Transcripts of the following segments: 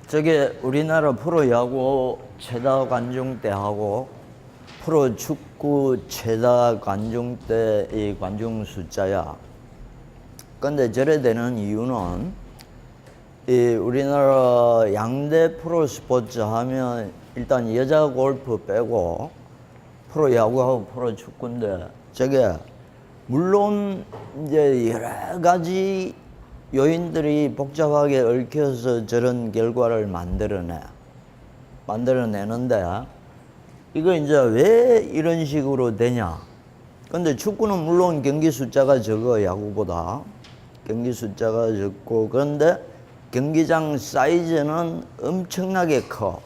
저게 우리나라 프로야구 최다 관중 때하고 프로축구 최다 관중 때 이 관중 숫자야. 근데 저래 되는 이유는 이 우리나라 양대 프로 스포츠 하면 일단 여자 골프 빼고 프로야구하고 프로축구인데 저게 물론 이제 여러 가지 요인들이 복잡하게 얽혀서 저런 결과를 만들어내는데 이거 이제 왜 이런 식으로 되냐. 근데 축구는 물론 경기 숫자가 적어, 야구보다. 경기 숫자가 적고, 그런데 경기장 사이즈는 엄청나게 커.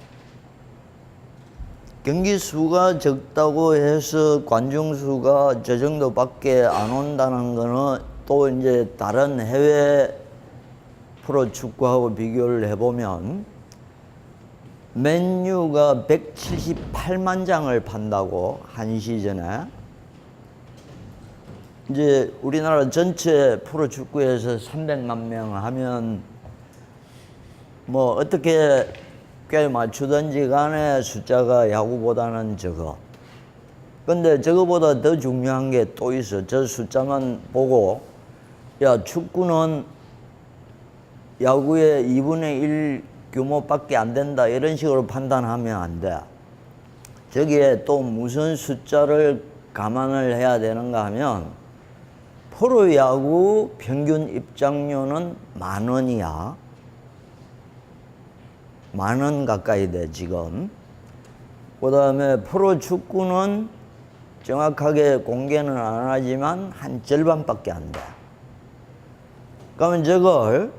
경기 수가 적다고 해서 관중 수가 저 정도밖에 안 온다는 거는 또 이제 다른 해외 프로 축구하고 비교를 해보면 맨유가 178만 장을 판다고 한 시즌에. 이제 우리나라 전체 프로 축구에서 300만 명 하면 뭐 어떻게 꽤 맞추든지 간에 숫자가 야구보다는 적어. 근데 저거보다 더 중요한 게 또 있어. 저 숫자만 보고 야, 축구는 야구의 2분의 1 규모밖에 안 된다 이런 식으로 판단하면 안 돼. 저기에 또 무슨 숫자를 감안을 해야 되는가 하면 프로야구 평균 입장료는 10,000원이야. 10,000원 가까이 돼 지금. 그 다음에 프로축구는 정확하게 공개는 안 하지만 한 절반밖에 안 돼. 그러면 저걸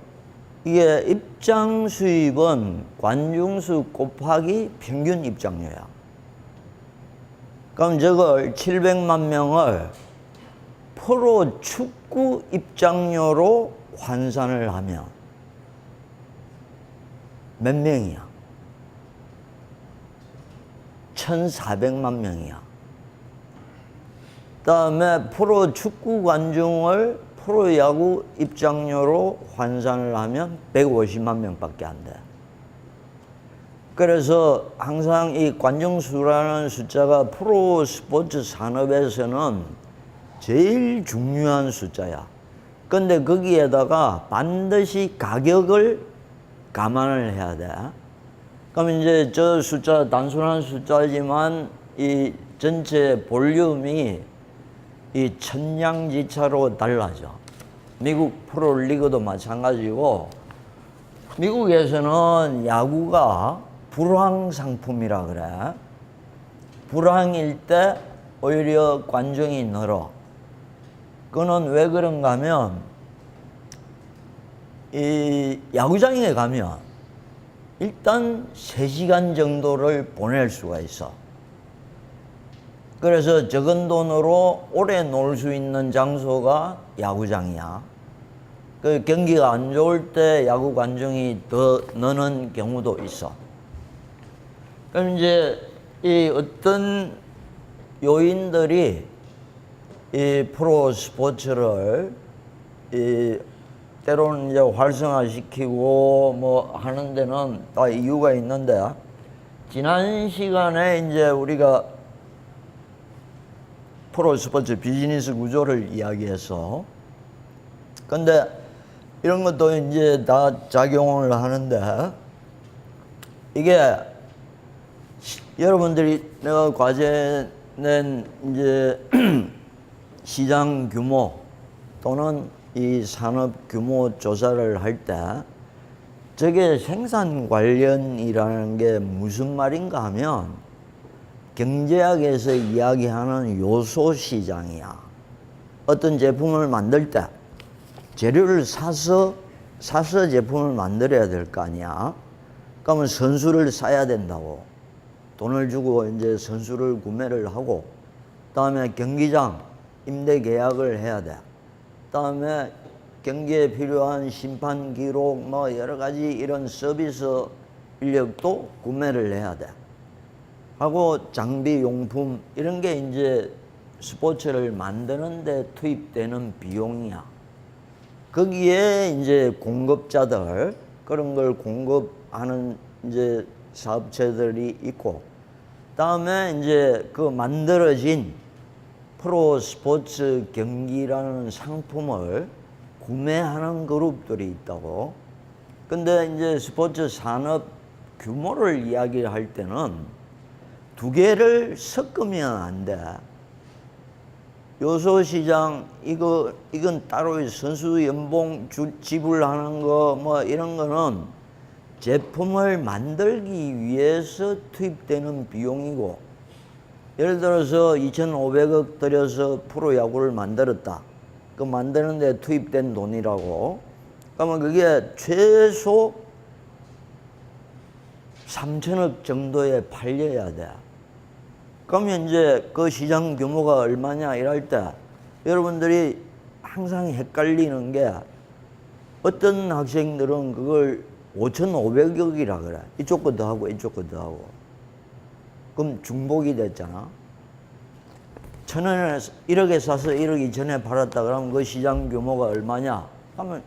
이게 입장 수입은 관중수 곱하기 평균 입장료야. 그럼 저걸 700만 명을 프로 축구 입장료로 환산을 하면 몇 명이야? 1,400만 명이야. 그다음에 프로 축구 관중을 프로야구 입장료로 환산을 하면 150만 명밖에 안 돼. 그래서 항상 이 관중수라는 숫자가 프로 스포츠 산업에서는 제일 중요한 숫자야. 근데 거기에다가 반드시 가격을 감안을 해야 돼. 그럼 이제 저 숫자 단순한 숫자지만 이 전체 볼륨이 이 천냥지차로 달라져. 미국 프로리그도 마찬가지고, 미국에서는 야구가 불황 상품이라 그래. 불황일 때 오히려 관중이 늘어. 그거는 왜 그런가 하면 이 야구장에 가면 일단 3시간 정도를 보낼 수가 있어. 그래서 적은 돈으로 오래 놀 수 있는 장소가 야구장이야. 그 경기가 안 좋을 때 야구 관중이 더 느는 경우도 있어. 그럼 이제 이 어떤 요인들이 이 프로 스포츠를 때로는 이제 활성화시키고 뭐 하는 데는 다 이유가 있는데, 지난 시간에 이제 우리가 프로 스포츠 비즈니스 구조를 이야기해서, 근데 이런 것도 이제 다 작용을 하는데, 이게 여러분들이 내가 과제 낸 이제 시장 규모 또는 이 산업 규모 조사를 할 때 저게 생산 관련이라는 게 무슨 말인가 하면 경제학에서 이야기하는 요소 시장이야. 어떤 제품을 만들 때 재료를 사서 제품을 만들어야 될 거 아니야. 그러면 선수를 사야 된다고. 돈을 주고 이제 선수를 구매를 하고, 그다음에 경기장 임대 계약을 해야 돼. 그다음에 경기에 필요한 심판 기록 뭐 여러 가지 이런 서비스 인력도 구매를 해야 돼. 하고 장비 용품 이런 게 이제 스포츠를 만드는 데 투입되는 비용이야. 거기에 이제 공급자들, 그런 걸 공급 하는 이제 사업체들이 있고, 다음에 이제 그 만들어진 프로 스포츠 경기라는 상품을 구매하는 그룹들이 있다고. 근데 이제 스포츠 산업 규모를 이야기할 때는 두 개를 섞으면 안 돼. 요소 시장 이건 따로 선수 연봉 지불하는 거 뭐 이런 거는 제품을 만들기 위해서 투입되는 비용이고, 예를 들어서 2,500억 들여서 프로야구를 만들었다. 그 만드는 데 투입된 돈이라고. 그러면 그게 최소 3천억 정도에 팔려야 돼. 그러면 이제 그 시장 규모가 얼마냐 이럴 때 여러분들이 항상 헷갈리는 게, 어떤 학생들은 그걸 5,500억이라 그래. 이쪽 것도 하고 이쪽 것도 하고. 그럼 중복이 됐잖아. 1,000원에 1억에 사서 1억 2천에 팔았다 그러면 그 시장 규모가 얼마냐? 하면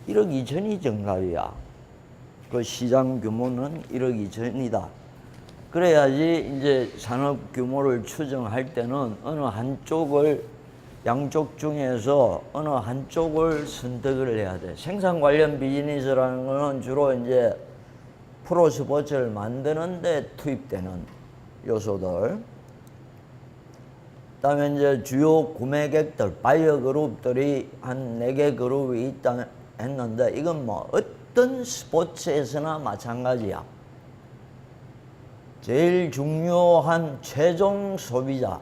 1억 2천이 정답이야. 그 시장 규모는 1억 2천이다. 그래야지 이제 산업 규모를 추정할 때는 어느 한쪽을, 양쪽 중에서 어느 한쪽을 선택을 해야 돼. 생산 관련 비즈니스라는 거는 주로 이제 프로 스포츠를 만드는 데 투입되는 요소들. 그다음에 이제 주요 구매객들, 바이어 그룹들이 한 4개 그룹이 있다 했는데, 이건 뭐 어떤 스포츠에서나 마찬가지야. 제일 중요한 최종 소비자,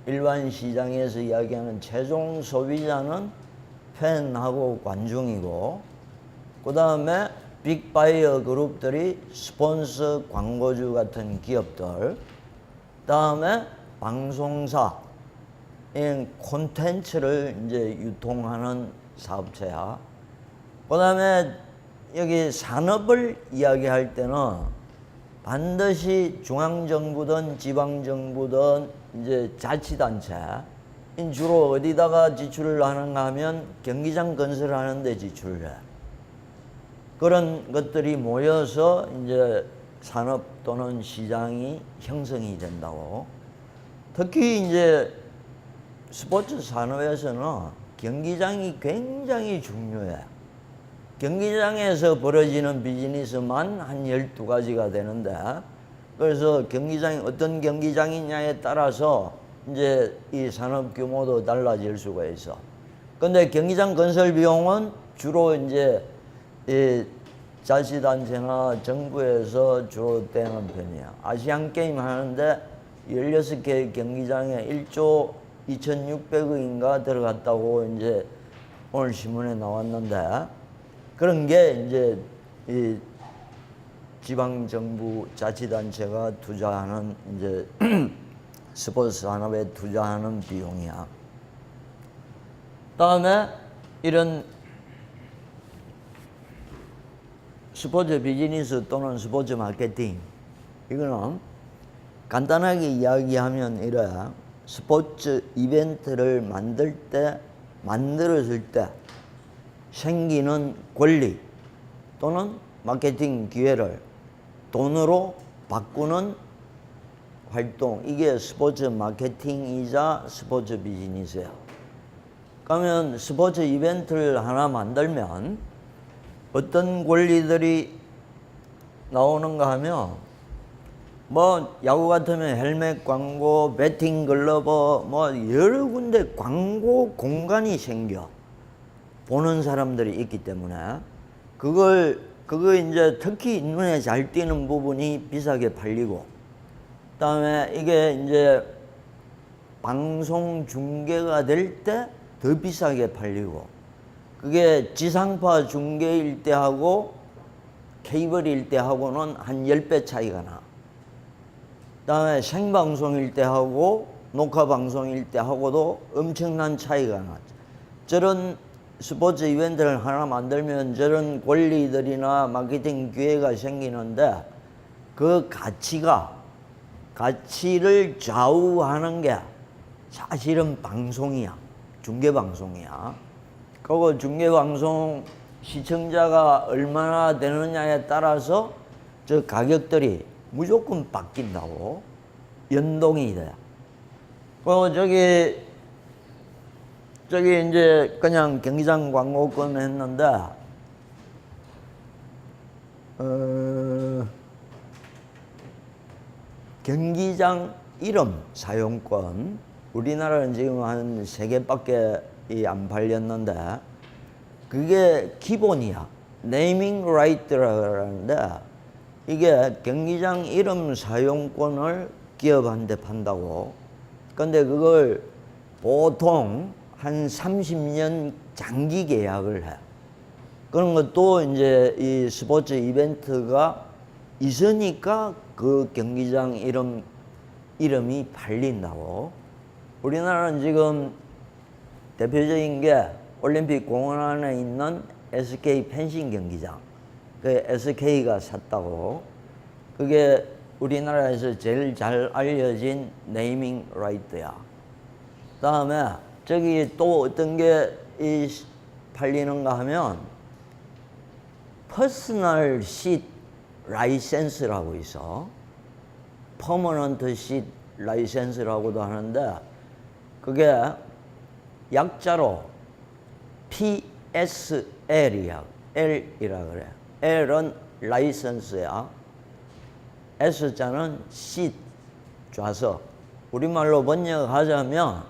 일반 시장에서 이야기하는 최종 소비자는 팬하고 관중이고, 그 다음에 빅바이어 그룹들이 스폰서, 광고주 같은 기업들, 다음에 방송사, 콘텐츠를 이제 유통하는 사업체야. 그 다음에 여기 산업을 이야기할 때는 반드시 중앙정부든 지방정부든 이제 자치단체, 주로 어디다가 지출을 하는가 하면 경기장 건설하는 데 지출을 해. 그런 것들이 모여서 이제 산업 또는 시장이 형성이 된다고. 특히 이제 스포츠 산업에서는 경기장이 굉장히 중요해. 경기장에서 벌어지는 비즈니스만 한 12가지가 되는데, 그래서 경기장이 어떤 경기장이냐에 따라서 이제 이 산업 규모도 달라질 수가 있어. 근데 경기장 건설 비용은 주로 이제 이 자치단체나 정부에서 주로 떼는 편이야. 아시안 게임 하는데 16개 경기장에 1조 2,600억인가 들어갔다고 이제 오늘 신문에 나왔는데, 그런 게 이제 이 지방정부 자치단체가 투자하는 이제 스포츠 산업에 투자하는 비용이야. 다음에 이런 스포츠 비즈니스 또는 스포츠 마케팅, 이거는 간단하게 이야기하면 이래. 스포츠 이벤트를 만들었을 때 생기는 권리 또는 마케팅 기회를 돈으로 바꾸는 활동, 이게 스포츠 마케팅이자 스포츠 비즈니스야. 그러면 스포츠 이벤트를 하나 만들면 어떤 권리들이 나오는가 하면, 뭐 야구 같으면 헬멧 광고, 배팅 글러버, 뭐 여러 군데 광고 공간이 생겨. 보는 사람들이 있기 때문에 그거 이제 특히 눈에 잘 띄는 부분이 비싸게 팔리고, 그다음에 이게 이제 방송 중계가 될 때 더 비싸게 팔리고, 그게 지상파 중계일 때하고 케이블일 때하고는 한 10배 차이가 나. 그다음에 생방송일 때하고 녹화방송일 때하고도 엄청난 차이가 나. 저런 스포츠 이벤트를 하나 만들면 저런 권리들이나 마케팅 기회가 생기는데, 그 가치를 좌우하는 게 사실은 방송이야. 중계방송이야. 그리고 중계방송 시청자가 얼마나 되느냐에 따라서 저 가격들이 무조건 바뀐다고. 연동이 돼. 저기 이제 그냥 경기장 광고권 했는데, 경기장 이름 사용권, 우리나라는 지금 한 3개밖에 안 팔렸는데, 그게 기본이야. 네이밍 라이트라고 하는데, 이게 경기장 이름 사용권을 기업한테 판다고. 근데 그걸 보통 한 30년 장기 계약을 해. 그런 것도 이제 이 스포츠 이벤트가 있으니까 그 경기장 이름이 팔린다고. 우리나라는 지금 대표적인 게 올림픽 공원 안에 있는 SK 펜싱 경기장. 그 SK가 샀다고. 그게 우리나라에서 제일 잘 알려진 네이밍 라이트야. 다음에 저기 또 어떤 게 팔리는가 하면 퍼스널 시 라이센스라고 있어. 퍼머넌트 시 라이센스라고도 하는데, 그게 약자로 PSL이야. L이라 그래. L은 라이센스야. S자는 시 좌석. 우리말로 번역하자면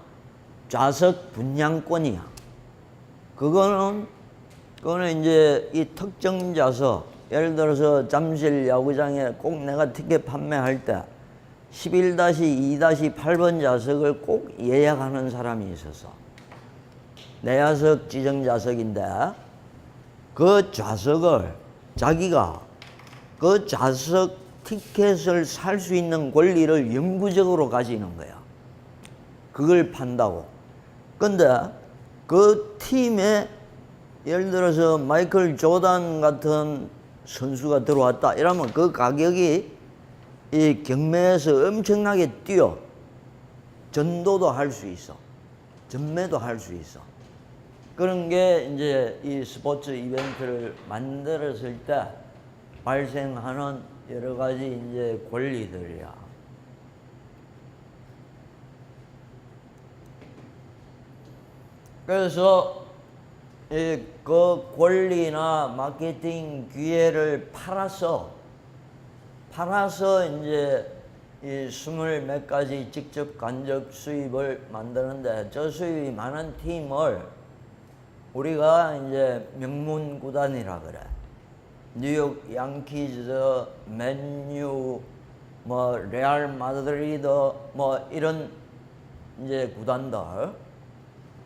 좌석 분양권이야. 그거는 이제 이 특정 좌석, 예를 들어서 잠실 야구장에 꼭 내가 티켓 판매할 때 11-2-8번 좌석을 꼭 예약하는 사람이 있었어. 내야석 지정 좌석인데, 그 좌석을 자기가 그 좌석 티켓을 살 수 있는 권리를 영구적으로 가지는 거야. 그걸 판다고. 근데 그 팀에 예를 들어서 마이클 조던 같은 선수가 들어왔다 이러면 그 가격이 이 경매에서 엄청나게 뛰어. 전도도 할 수 있어. 전매도 할 수 있어. 그런 게 이제 이 스포츠 이벤트를 만들었을 때 발생하는 여러 가지 이제 권리들이야. 그래서 그 권리나 마케팅 기회를 팔아서 이제 이 20몇 가지 직접 간접 수입을 만드는데, 저 수입이 많은 팀을 우리가 이제 명문 구단이라 그래. 뉴욕 양키즈, 맨유, 뭐 레알 마드리드, 뭐 이런 이제 구단들,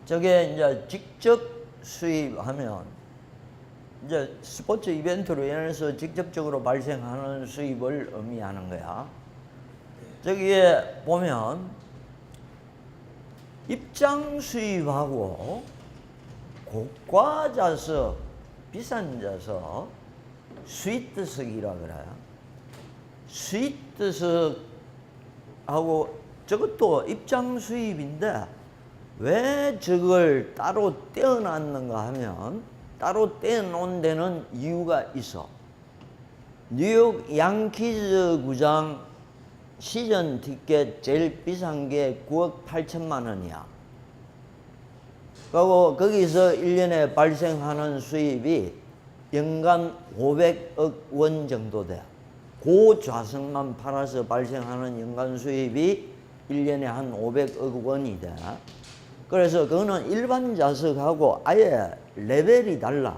저게 이제 직접 수입하면 이제 스포츠 이벤트로 인해서 직접적으로 발생하는 수입을 의미하는 거야. 저기에 보면 입장 수입하고 고가 좌석, 비싼 좌석, 스위트석이라 그래요. 스위트석하고 저것도 입장 수입인데, 왜 저걸 따로 떼어놨는가 하면, 따로 떼어놓은 데는 이유가 있어. 뉴욕 양키즈 구장 시즌 티켓 제일 비싼 게 9억 8천만 원이야. 그리고 거기서 1년에 발생하는 수입이 연간 500억 원 정도 돼. 그 좌석만 팔아서 발생하는 연간 수입이 1년에 한 500억 원이 돼. 그래서 그거는 일반 좌석하고 아예 레벨이 달라.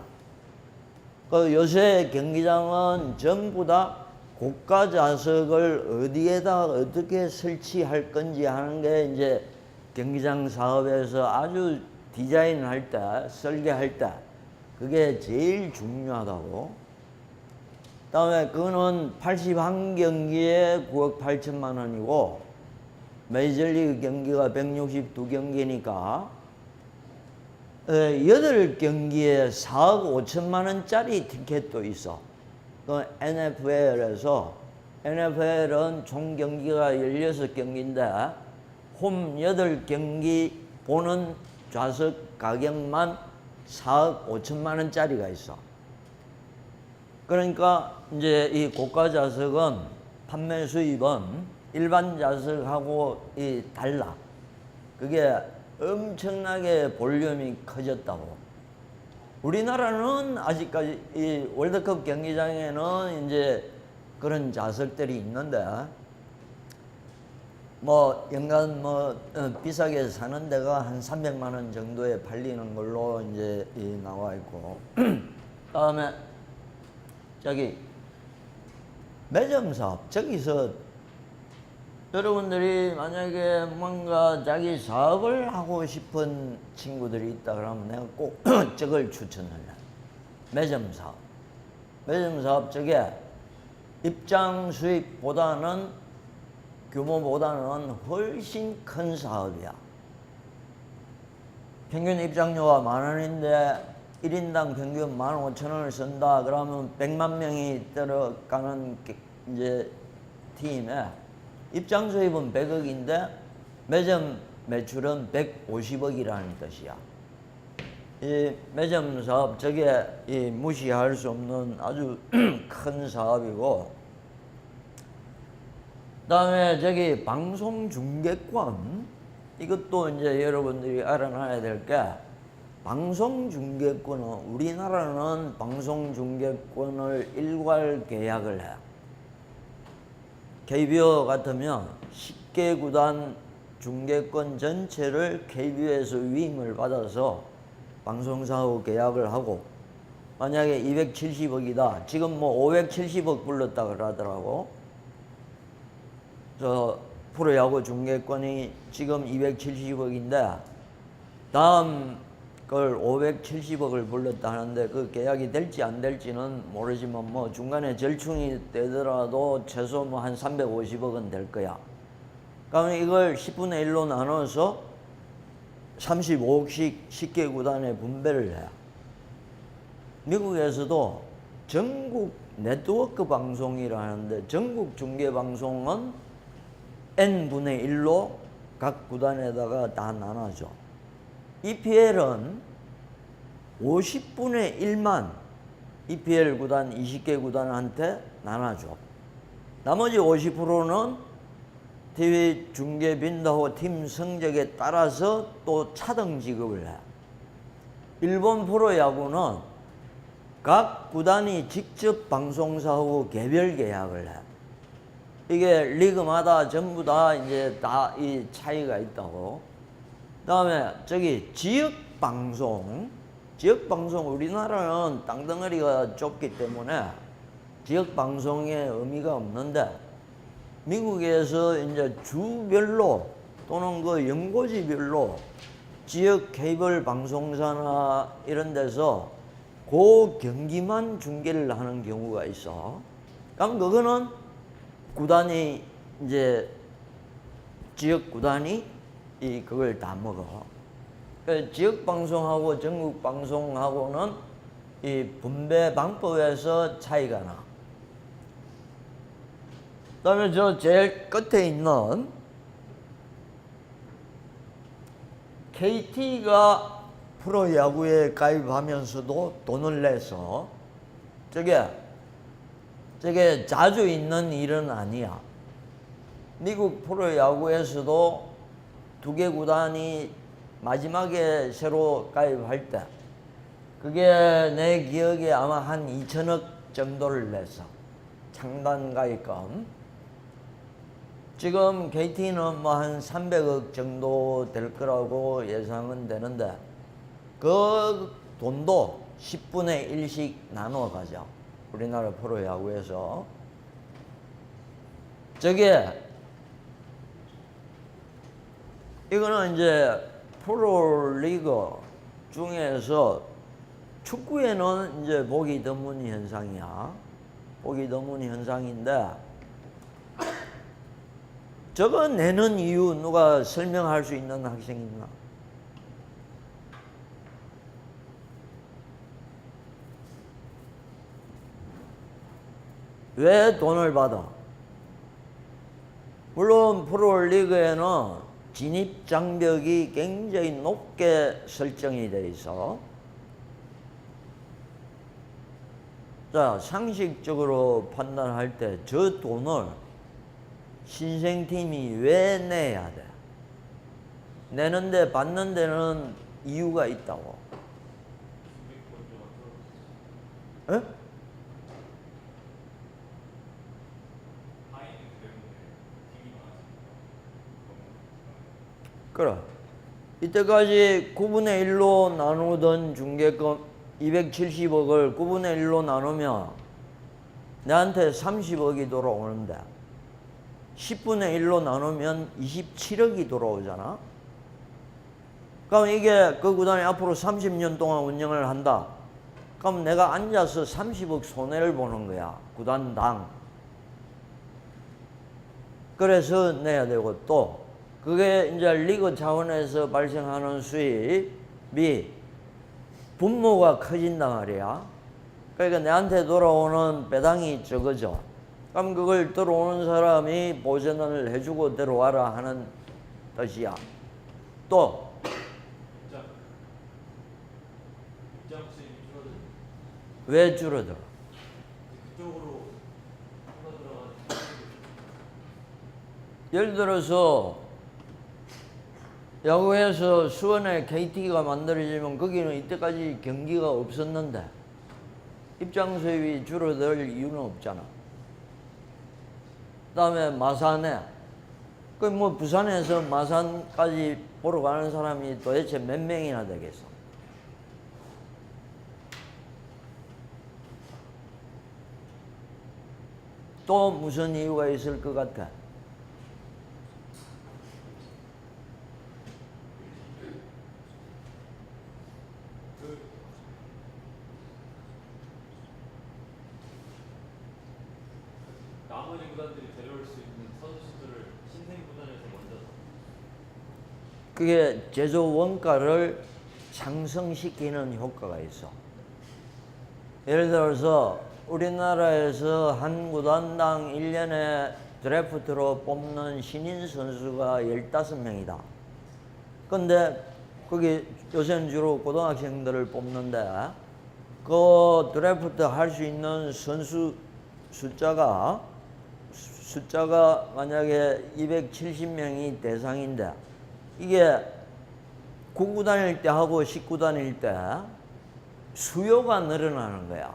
그 요새 경기장은 전부 다 고가 좌석을 어디에다 어떻게 설치할 건지 하는 게 이제 경기장 사업에서 아주 디자인할 때, 설계할 때 그게 제일 중요하다고. 그다음에 그거는 81경기에 9억 8천만 원이고, 메이저리그 경기가 162경기니까 8경기에 4억 5천만 원짜리 티켓도 있어. 그 NFL에서, NFL은 총 경기가 16경기인데 홈 8경기 보는 좌석 가격만 4억 5천만 원짜리가 있어. 그러니까 이제 이 고가 자석은 판매 수입은 일반 자석하고 달라. 그게 엄청나게 볼륨이 커졌다고. 우리나라는 아직까지 이 월드컵 경기장에는 이제 그런 자석들이 있는데 뭐 연간 비싸게 사는 데가 한 300만 원 정도에 팔리는 걸로 이제 나와 있고 그다음에 저기 매점 사업, 저기서 여러분들이 만약에 뭔가 자기 사업을 하고 싶은 친구들이 있다 그러면 내가 꼭 저걸 추천할래. 매점 사업. 매점 사업 저게 입장 수입보다는 규모보다는 훨씬 큰 사업이야. 평균 입장료가 10,000원인데 1인당 평균 15,000원을 쓴다 그러면 100만 명이 들어가는 이제 팀에 입장 수입은 100억인데 매점 매출은 150억이라는 뜻이야. 이 매점 사업 저게 무시할 수 없는 아주 큰 사업이고, 그다음에 저기 방송 중계권, 이것도 이제 여러분들이 알아놔야 될 게, 방송 중계권은 우리나라는 방송 중계권을 일괄 계약을 해. KBO 같으면 10개 구단 중계권 전체를 KBO에서 위임을 받아서 방송사하고 계약을 하고, 만약에 270억이다. 지금 뭐 570억 불렀다 그러더라고. 저 프로야구 중계권이 지금 270억인데 다음 걸 570억을 불렀다 하는데 그 계약이 될지 안 될지는 모르지만 뭐 중간에 절충이 되더라도 최소 뭐 한 350억은 될 거야. 그러면 이걸 10분의 1로 나눠서 35억씩 10개 구단에 분배를 해. 미국에서도 전국 네트워크 방송이라 하는데 전국 중계 방송은 n분의 1로 각 구단에다가 다 나눠줘. EPL은 50분의 1만 EPL 구단 20개 구단한테 나눠줘. 나머지 50%는 TV 중계 빈도하고 팀 성적에 따라서 또 차등 지급을 해. 일본 프로야구는 각 구단이 직접 방송사하고 개별 계약을 해. 이게 리그마다 전부 다 이제 다 이 차이가 있다고. 그다음에 저기 지역 방송 우리나라는 땅덩어리가 좁기 때문에 지역 방송의 의미가 없는데, 미국에서 이제 주별로 또는 그 연고지별로 지역 케이블 방송사나 이런 데서 그 경기만 중계를 하는 경우가 있어. 그럼 그거는 구단이 이제 지역 구단이 그걸 다 먹어. 그러니까 지역 방송하고 전국 방송하고는 이 분배 방법에서 차이가 나. 그다음에 저 제일 끝에 있는 KT가 프로야구에 가입하면서도 돈을 내서 저게 자주 있는 일은 아니야. 미국 프로야구에서도 2개 구단이 마지막에 새로 가입할 때 그게 내 기억에 아마 한 2천억 정도를 냈어. 창단 가입금. 지금 KT는 뭐 한 300억 정도 될 거라고 예상은 되는데 그 돈도 10분의 1씩 나눠 가져. 우리나라 프로야구에서. 이거는 이제 프로리그 중에서 축구에는 이제 보기 드문 현상이야. 보기 드문 현상인데, 저거 내는 이유 누가 설명할 수 있는 학생 있나? 왜 돈을 받아? 물론 프로리그에는 진입 장벽이 굉장히 높게 설정이 돼 있어. 자, 상식적으로 판단할 때 저 돈을 신생팀이 왜 내야 돼? 내는데 받는 데는 이유가 있다고. 에? 그래. 이때까지 9분의 1로 나누던 중개금 270억을 9분의 1로 나누면 내한테 30억이 돌아오는데 10분의 1로 나누면 27억이 돌아오잖아. 그럼 이게 그 구단이 앞으로 30년 동안 운영을 한다. 그럼 내가 앉아서 30억 손해를 보는 거야. 구단당. 그래서 내야 되고 또 그게 이제 리그 차원에서 발생하는 수입이 분모가 커진단 말이야. 그러니까 내한테 돌아오는 배당이 적어져. 그럼 그걸 들어오는 사람이 보전을 해주고 들어와라 하는 뜻이야. 또 입장 수입이 줄어들어. 왜 줄어들어? 그쪽으로 들어가는. 예를 들어서 야구에서 수원에 KT가 만들어지면 거기는 이때까지 경기가 없었는데 입장 수입이 줄어들 이유는 없잖아. 그다음에 마산에 그 뭐 부산에서 마산까지 보러 가는 사람이 도대체 몇 명이나 되겠어? 또 무슨 이유가 있을 것 같아? 나머지 구단들이 데려올 수 있는 선수들을 신생 구단에서 먼저 그게 제조 원가를 상승시키는 효과가 있어. 예를 들어서 우리나라에서 한 구단당 1년에 드래프트로 뽑는 신인 선수가 15명이다. 근데 거기 요새는 주로 고등학생들을 뽑는데 그 드래프트 할 수 있는 선수 숫자가 만약에 270명이 대상인데 이게 9구단일 때 하고 10구단일 때 수요가 늘어나는 거야.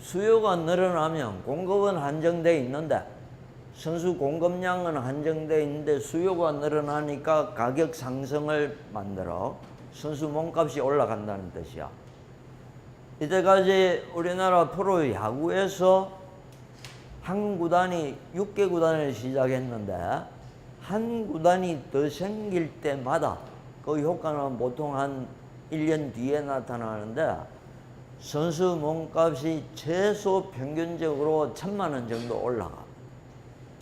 수요가 늘어나면 공급은 한정돼 있는데 선수 공급량은 한정돼 있는데 수요가 늘어나니까 가격 상승을 만들어 선수 몸값이 올라간다는 뜻이야. 이때까지 우리나라 프로 야구에서 한 구단이 6개 구단을 시작했는데 한 구단이 더 생길 때마다 그 효과는 보통 한 1년 뒤에 나타나는데 선수 몸값이 최소 평균적으로 1,000만 원 정도 올라가.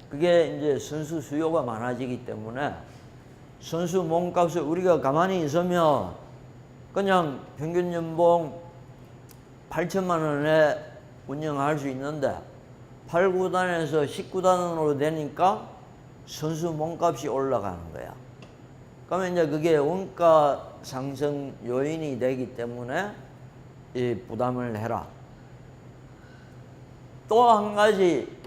그게 이제 선수 수요가 많아지기 때문에 선수 몸값을 우리가 가만히 있으면 그냥 평균 연봉 8천만 원에 운영할 수 있는데 8구단에서 10구단으로 되니까 선수 몸값이 올라가는 거야. 그러면 이제 그게 원가 상승 요인이 되기 때문에 이 부담을 해라. 또 한 가지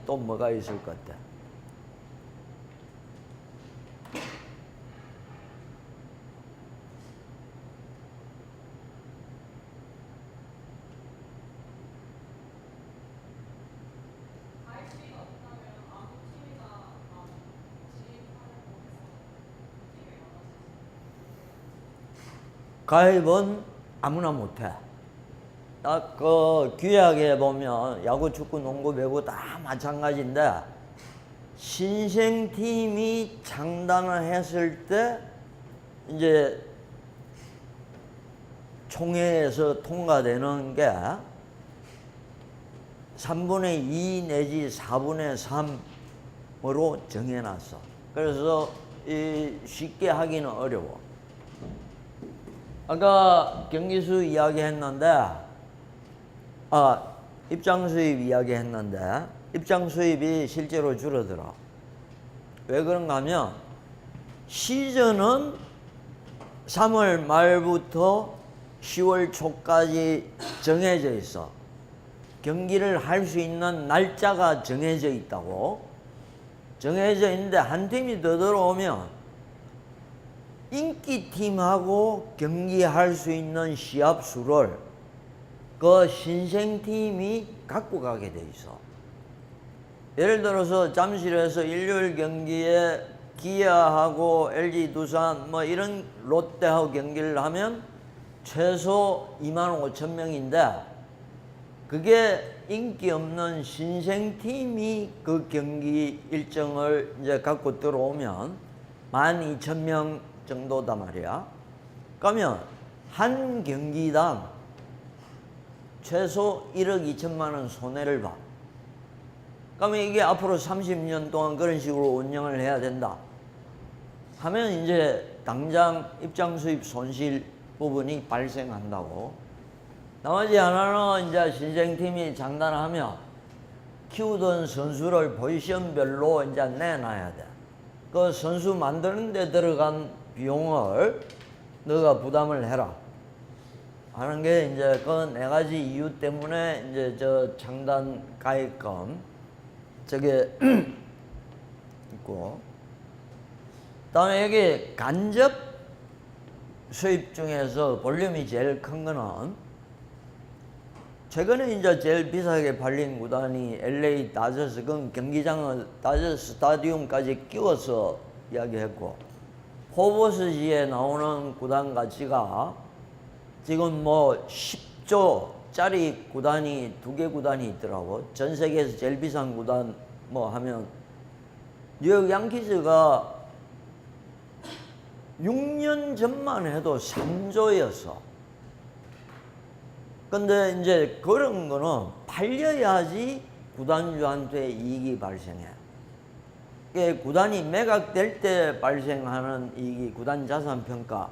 또 뭐가 있을 것 같아? 가입은 아무나 못해. 딱 그 규약에 보면 야구, 축구, 농구, 배구 다 마찬가지인데 신생팀이 창단을 했을 때 이제 총회에서 통과되는 게 3분의 2 내지 4분의 3으로 정해놨어. 그래서 쉽게 하기는 어려워. 아까 경기수 이야기했는데 입장 수입 이야기했는데 입장 수입이 실제로 줄어들어. 왜 그런가 하면 시즌은 3월 말부터 10월 초까지 정해져 있어. 경기를 할 수 있는 날짜가 정해져 있다고. 정해져 있는데 한 팀이 더 들어오면 인기팀하고 경기할 수 있는 시합 수를 그 신생팀이 갖고 가게 돼 있어. 예를 들어서 잠실에서 일요일 경기에 기아하고 LG 두산 뭐 이런 롯데하고 경기를 하면 최소 25,000명인데 그게 인기 없는 신생팀이 그 경기 일정을 이제 갖고 들어오면 12,000명 정도다 말이야. 그러면 한 경기당 최소 1억 2천만 원 손해를 봐. 그러면 이게 앞으로 30년 동안 그런 식으로 운영을 해야 된다 하면 이제 당장 입장 수입 손실 부분이 발생한다고. 나머지 하나는 이제 신생팀이 장단하면 키우던 선수를 포지션별로 이제 내놔야 돼. 그 선수 만드는 데 들어간 비용을 너가 부담을 해라 하는 게 이제 그 네 가지 이유 때문에 이제 저 장단 가입금 저게 있고, 그다음에 여기 간접 수입 중에서 볼륨이 제일 큰 거는 최근에 이제 제일 비싸게 팔린 구단이 LA 다저스. 그건 경기장을 다저스 스타디움까지 끼워서 이야기했고, 포버스지에 나오는 구단 가치가 지금 뭐 10조짜리 구단이 2개 구단이 있더라고. 전 세계에서 제일 비싼 구단 뭐 하면 뉴욕 양키즈가 6년 전만 해도 3조였어. 근데 이제 그런 거는 팔려야지 구단주한테 이익이 발생해. 이게 구단이 매각될 때 발생하는 이익이 구단 자산 평가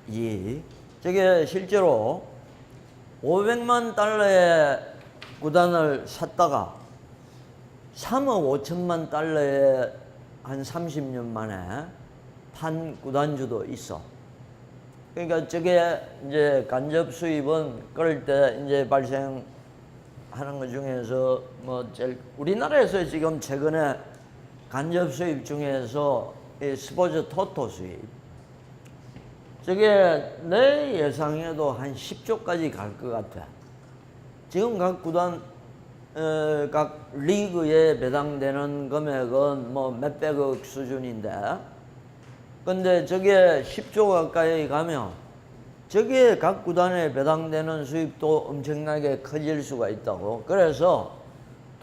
이익. 저게 실제로 500만 달러의 구단을 샀다가 3억 5천만 달러에 한 30년 만에 판 구단주도 있어. 그러니까 저게 이제 간접 수입은 그럴 때 이제 발생하는 것 중에서 뭐 제일 우리나라에서 지금 최근에 간접 수입 중에서 이 스포츠 토토 수입 저게 내 예상에도 한 10조까지 갈 것 같아. 지금 각 구단 각 리그에 배당되는 금액은 뭐 몇백억 수준인데, 근데 저게 10조 가까이 가면 저게 각 구단에 배당되는 수입도 엄청나게 커질 수가 있다고. 그래서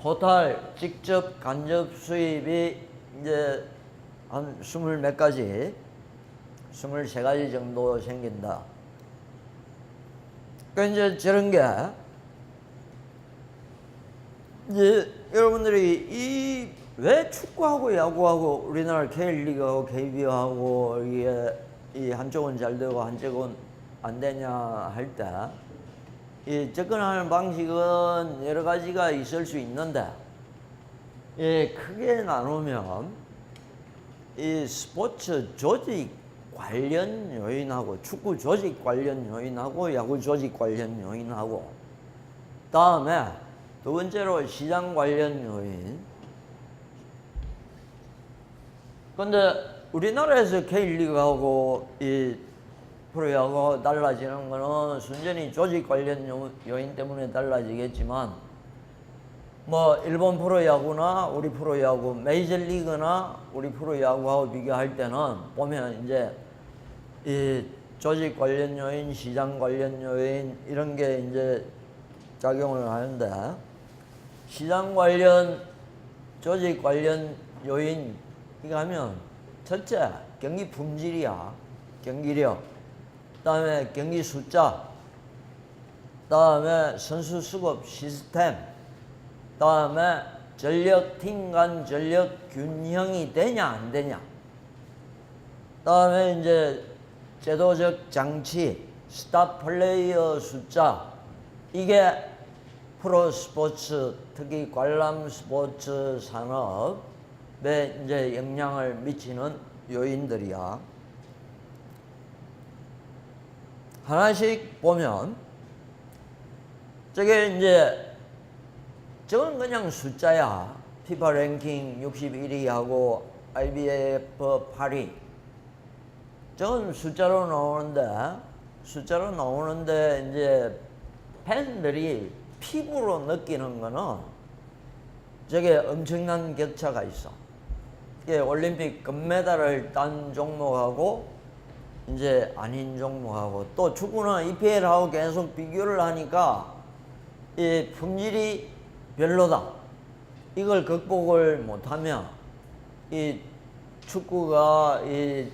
토탈 직접 간접 수입이 이제 한 20몇 가지 23가지 정도 생긴다. 그러니까 이제 저런 게 이제 여러분들이 이 왜 축구하고 야구하고 우리나라 K리그하고 KBO하고 이게 이 한쪽은 잘 되고 한쪽은 안 되냐 할 때 이 접근하는 방식은 여러 가지가 있을 수 있는데, 예, 크게 나누면 이 스포츠 조직 관련 요인하고 축구 조직 관련 요인하고 야구 조직 관련 요인하고, 다음에 두 번째로 시장 관련 요인. 근데 우리나라에서 K리그하고 이 프로야구하고 달라지는 거는 순전히 조직 관련 요인 때문에 달라지겠지만, 뭐 일본 프로야구나 우리 프로야구, 메이저리그나 우리 프로야구하고 비교할 때는 보면 이제 이 조직 관련 요인, 시장 관련 요인 이런 게 이제 작용을 하는데, 시장 관련, 조직 관련 요인 이거 하면 첫째 경기 품질이야. 경기력, 그다음에 경기 숫자, 그다음에 선수 수급 시스템, 그다음에 전력 팀 간 전력 균형이 되냐 안 되냐, 그다음에 이제 제도적 장치, 스타 플레이어 숫자, 이게 프로 스포츠, 특히 관람 스포츠 산업에 이제 영향을 미치는 요인들이야. 하나씩 보면 저게 이제 저건 그냥 숫자야. 피파 랭킹 61위하고 IBF 8위. 저건 숫자로 나오는데 이제 팬들이 피부로 느끼는 거는 저게 엄청난 격차가 있어. 이게 올림픽 금메달을 딴 종목하고 이제 아닌 종목하고 또 축구는 EPL하고 계속 비교를 하니까 이 품질이 별로다. 이걸 극복을 못하면 이 축구가 이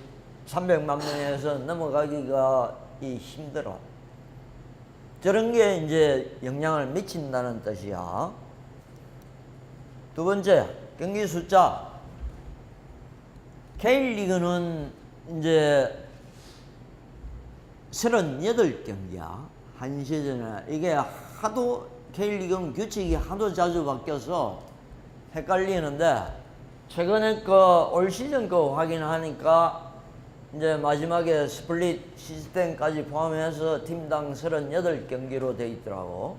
300만 명에서 넘어가기가 힘들어. 저런 게 이제 영향을 미친다는 뜻이야. 두 번째, 경기 숫자. K리그는 이제 38경기야. 한 시즌에. 이게 하도 K리그는 규칙이 하도 자주 바뀌어서 헷갈리는데 최근에 올 시즌 거 확인하니까 이제 마지막에 스플릿 시스템까지 포함해서 팀당 38경기로 돼 있더라고.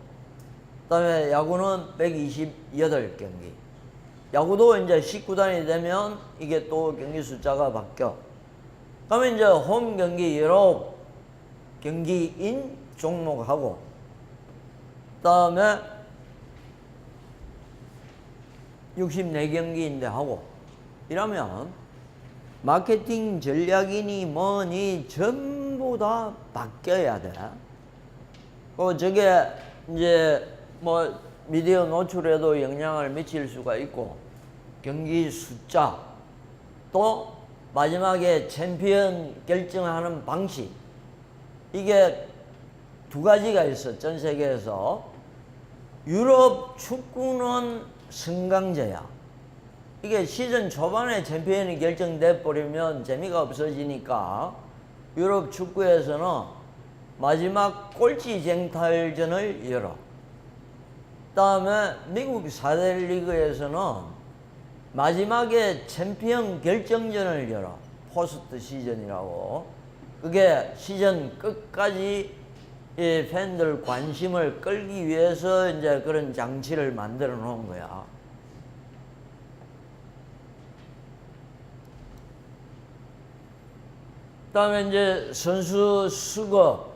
그다음에 야구는 128경기. 야구도 이제 19단이 되면 이게 또 경기 숫자가 바뀌어. 그러면 이제 홈 경기 여러 경기인 종목하고 그다음에 64경기인데 하고 이러면 마케팅 전략이니 뭐니 전부 다 바뀌어야 돼. 저게 이제 뭐 미디어 노출에도 영향을 미칠 수가 있고 경기 숫자 또 마지막에 챔피언 결정하는 방식 이게 두 가지가 있어. 전 세계에서 유럽 축구는 승강제야. 이게 시즌 초반에 챔피언이 결정돼 버리면 재미가 없어지니까 유럽 축구에서는 마지막 꼴찌 쟁탈전을 열어. 그다음에 미국 4대 리그에서는 마지막에 챔피언 결정전을 열어. 포스트 시즌이라고. 그게 시즌 끝까지 이 팬들 관심을 끌기 위해서 이제 그런 장치를 만들어 놓은 거야. 그다음에 이제 선수 수급.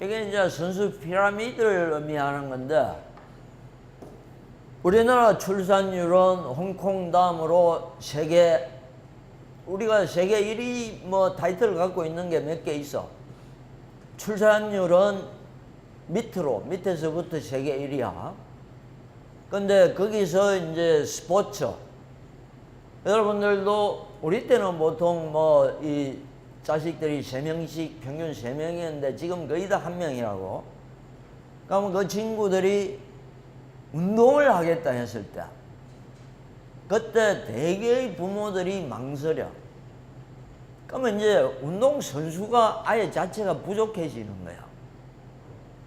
이게 이제 선수 피라미드를 의미하는 건데 우리나라 출산율은 홍콩 다음으로 우리가 세계 1위 뭐 타이틀을 갖고 있는 게 몇 개 있어. 출산율은 밑에서부터 세계 1위야. 근데 거기서 이제 스포츠. 여러분들도 우리 때는 보통 뭐 이 자식들이 3명씩 평균 3명이었는데 지금 거의 다 1명이라고. 그러면 그 친구들이 운동을 하겠다 했을 때 그때 대개의 부모들이 망설여. 그러면 이제 운동선수가 아예 자체가 부족해지는 거야.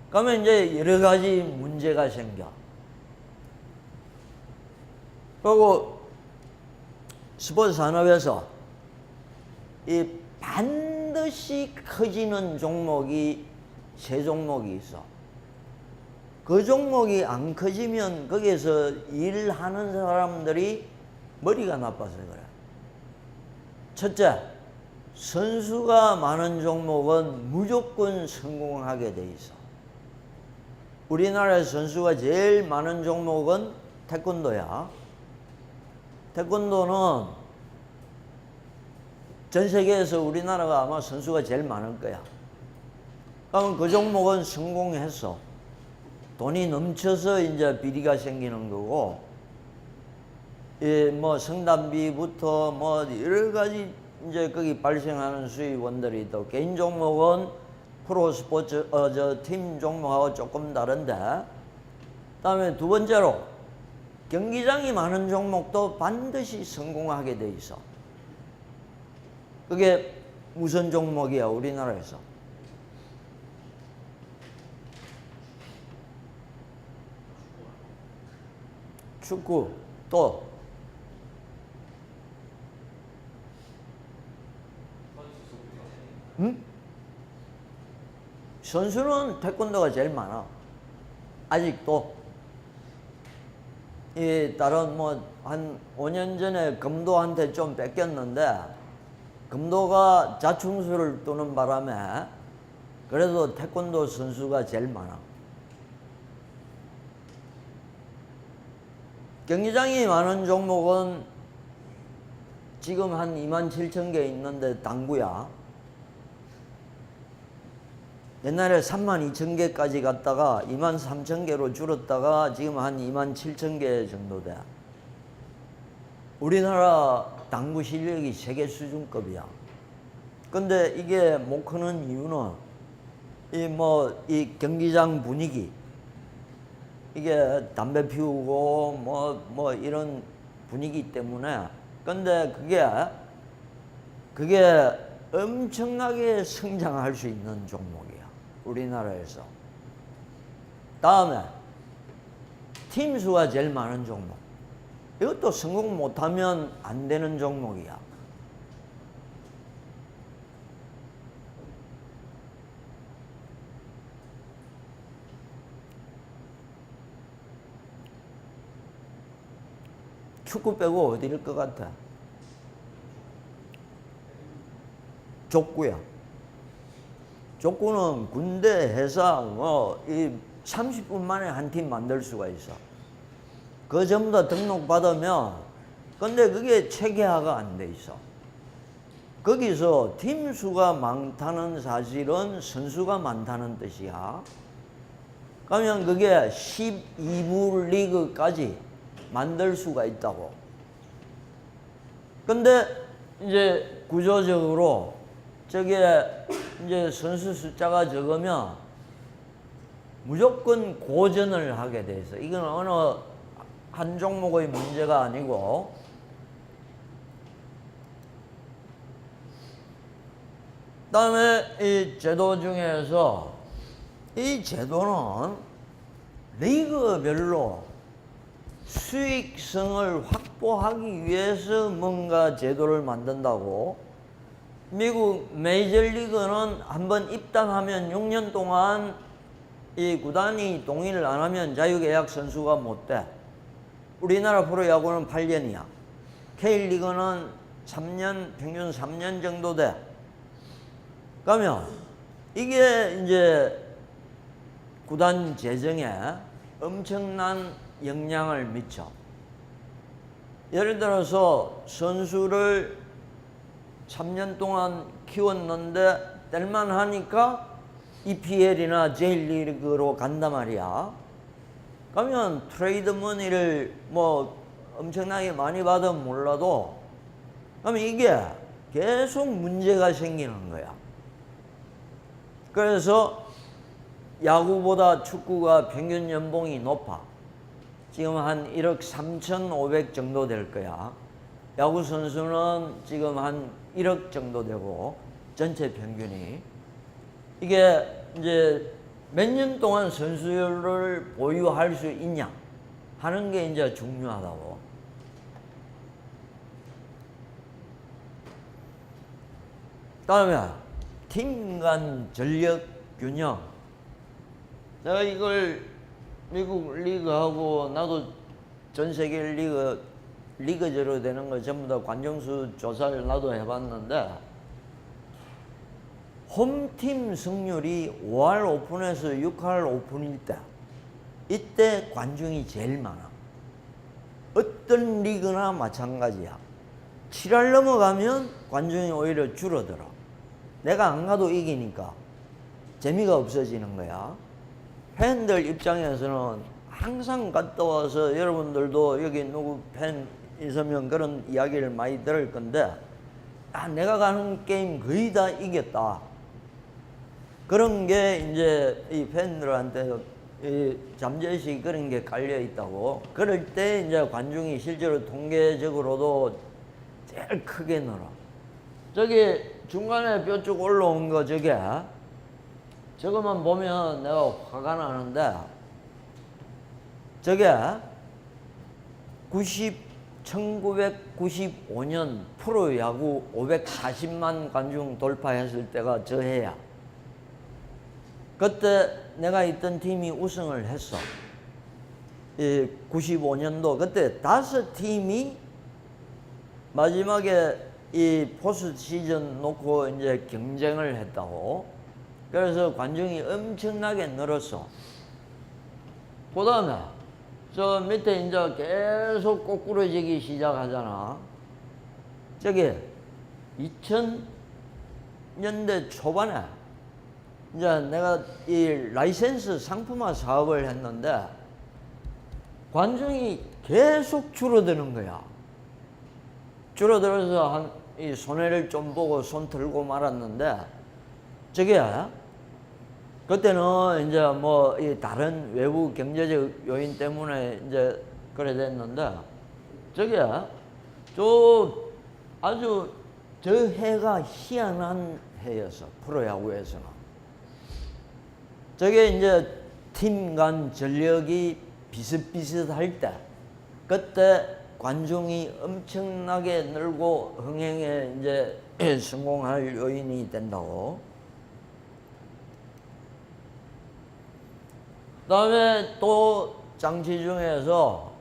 그러면 이제 여러 가지 문제가 생겨. 그리고 스포츠 산업에서 이 반드시 커지는 종목이 3종목이 있어. 그 종목이 안 커지면 거기에서 일하는 사람들이 머리가 나빠서 그래. 첫째, 선수가 많은 종목은 무조건 성공하게 돼 있어. 우리나라의 선수가 제일 많은 종목은 태권도야. 태권도는 전 세계에서 우리나라가 아마 선수가 제일 많을 거야. 그럼 그 종목은 성공했어. 돈이 넘쳐서 이제 비리가 생기는 거고, 뭐 성단비부터 뭐 여러 가지 이제 거기 발생하는 수입원들이 또 개인 종목은 프로 스포츠 팀 종목하고 조금 다른데, 그다음에 두 번째로 경기장이 많은 종목도 반드시 성공하게 돼 있어. 그게 무슨 종목이야 우리나라에서? 축구. 또 응? 선수는 태권도가 제일 많아. 아직도. 이 다른 뭐 한 5년 전에 금도한테 좀 뺏겼는데 금도가 자충수를 두는 바람에 그래도 태권도 선수가 제일 많아. 경기장이 많은 종목은 지금 한 27,000개 있는데 당구야. 옛날에 32,000개까지 갔다가 23,000개로 줄었다가 지금 한 27,000개 정도 돼. 우리나라 당구 실력이 세계 수준급이야. 근데 이게 못 크는 이유는 이 경기장 분위기, 이게 담배 피우고 뭐 이런 분위기 때문에. 근데 그게 엄청나게 성장할 수 있는 종목이야, 우리나라에서. 다음에 팀 수가 제일 많은 종목. 이것도 성공 못하면 안 되는 종목이야. 축구 빼고 어디일 것 같아? 족구야. 족구는 군대, 회사, 이 30분 만에 한 팀 만들 수가 있어. 그거 전부 다 등록받으면, 근데 그게 체계화가 안 돼 있어. 거기서 팀 수가 많다는 사실은 선수가 많다는 뜻이야. 그러면 그게 12부 리그까지 만들 수가 있다고. 근데 이제 구조적으로 저게 이제 선수 숫자가 적으면 무조건 고전을 하게 돼 있어. 이건 어느 한 종목의 문제가 아니고, 그다음에 이 제도 중에서 이 제도는 리그별로 수익성을 확보하기 위해서 뭔가 제도를 만든다고. 미국 메이저리그는 한번 입단하면 6년 동안 이 구단이 동의를 안 하면 자유계약 선수가 못 돼. 우리나라 프로야구는 8년이야. K리그는 3년, 평균 3년 정도 돼. 그러면 이게 이제 구단 재정에 엄청난 영향을 미쳐. 예를 들어서 선수를 3년 동안 키웠는데 뗄만 하니까 EPL이나 J리그로 간단 말이야. 그러면 트레이드 머니를 뭐 엄청나게 많이 받으면 몰라도, 그러면 이게 계속 문제가 생기는 거야. 그래서 야구보다 축구가 평균 연봉이 높아. 지금 한 1억 3,500 정도 될 거야. 야구 선수는 지금 한 1억 정도 되고, 전체 평균이. 이게 이제 몇 년 동안 선수를 보유할 수 있냐 하는 게 이제 중요하다고. 다음에 팀 간 전력 균형. 내가 이걸 미국 리그하고 나도 전 세계 리그제로 되는 거 전부 다 관중수 조사를 나도 해봤는데, 홈팀 승률이 5할 오픈에서 6할 오픈일 때, 이때 관중이 제일 많아. 어떤 리그나 마찬가지야. 7할 넘어가면 관중이 오히려 줄어들어. 내가 안 가도 이기니까 재미가 없어지는 거야. 팬들 입장에서는 항상 갔다 와서, 여러분들도 여기 누구 팬 있으면 그런 이야기를 많이 들을 건데, 내가 가는 게임 거의 다 이겼다. 그런 게 이제 이 팬들한테 이 잠재의식 그런 게 깔려 있다고. 그럴 때 이제 관중이 실제로 통계적으로도 제일 크게 늘어. 저기 중간에 뼈 쭉 올라온 거 저거만 보면 내가 화가 나는데, 저게 1995년 프로야구 540만 관중 돌파했을 때가 저 해야. 그때 내가 있던 팀이 우승을 했어. 95년도 그때 5팀이 마지막에 이 포스트 시즌 놓고 이제 경쟁을 했다고. 그래서 관중이 엄청나게 늘었어. 그 다음에 저 밑에 이제 계속 꼬꾸러지기 시작하잖아. 저기 2000년대 초반에 이제 내가 이 라이센스 상품화 사업을 했는데 관중이 계속 줄어드는 거야. 줄어들어서 이 손해를 좀 보고 손 들고 말았는데 저게 그때는 이제 뭐 이 다른 외부 경제적 요인 때문에 이제 그래 됐는데 저게 저 아주 저 해가 희한한 해였어. 프로야구에서는. 저게 이제 팀 간 전력이 비슷비슷할 때 그때 관중이 엄청나게 늘고 흥행에 이제 성공할 요인이 된다고. 그다음에 또 장치 중에서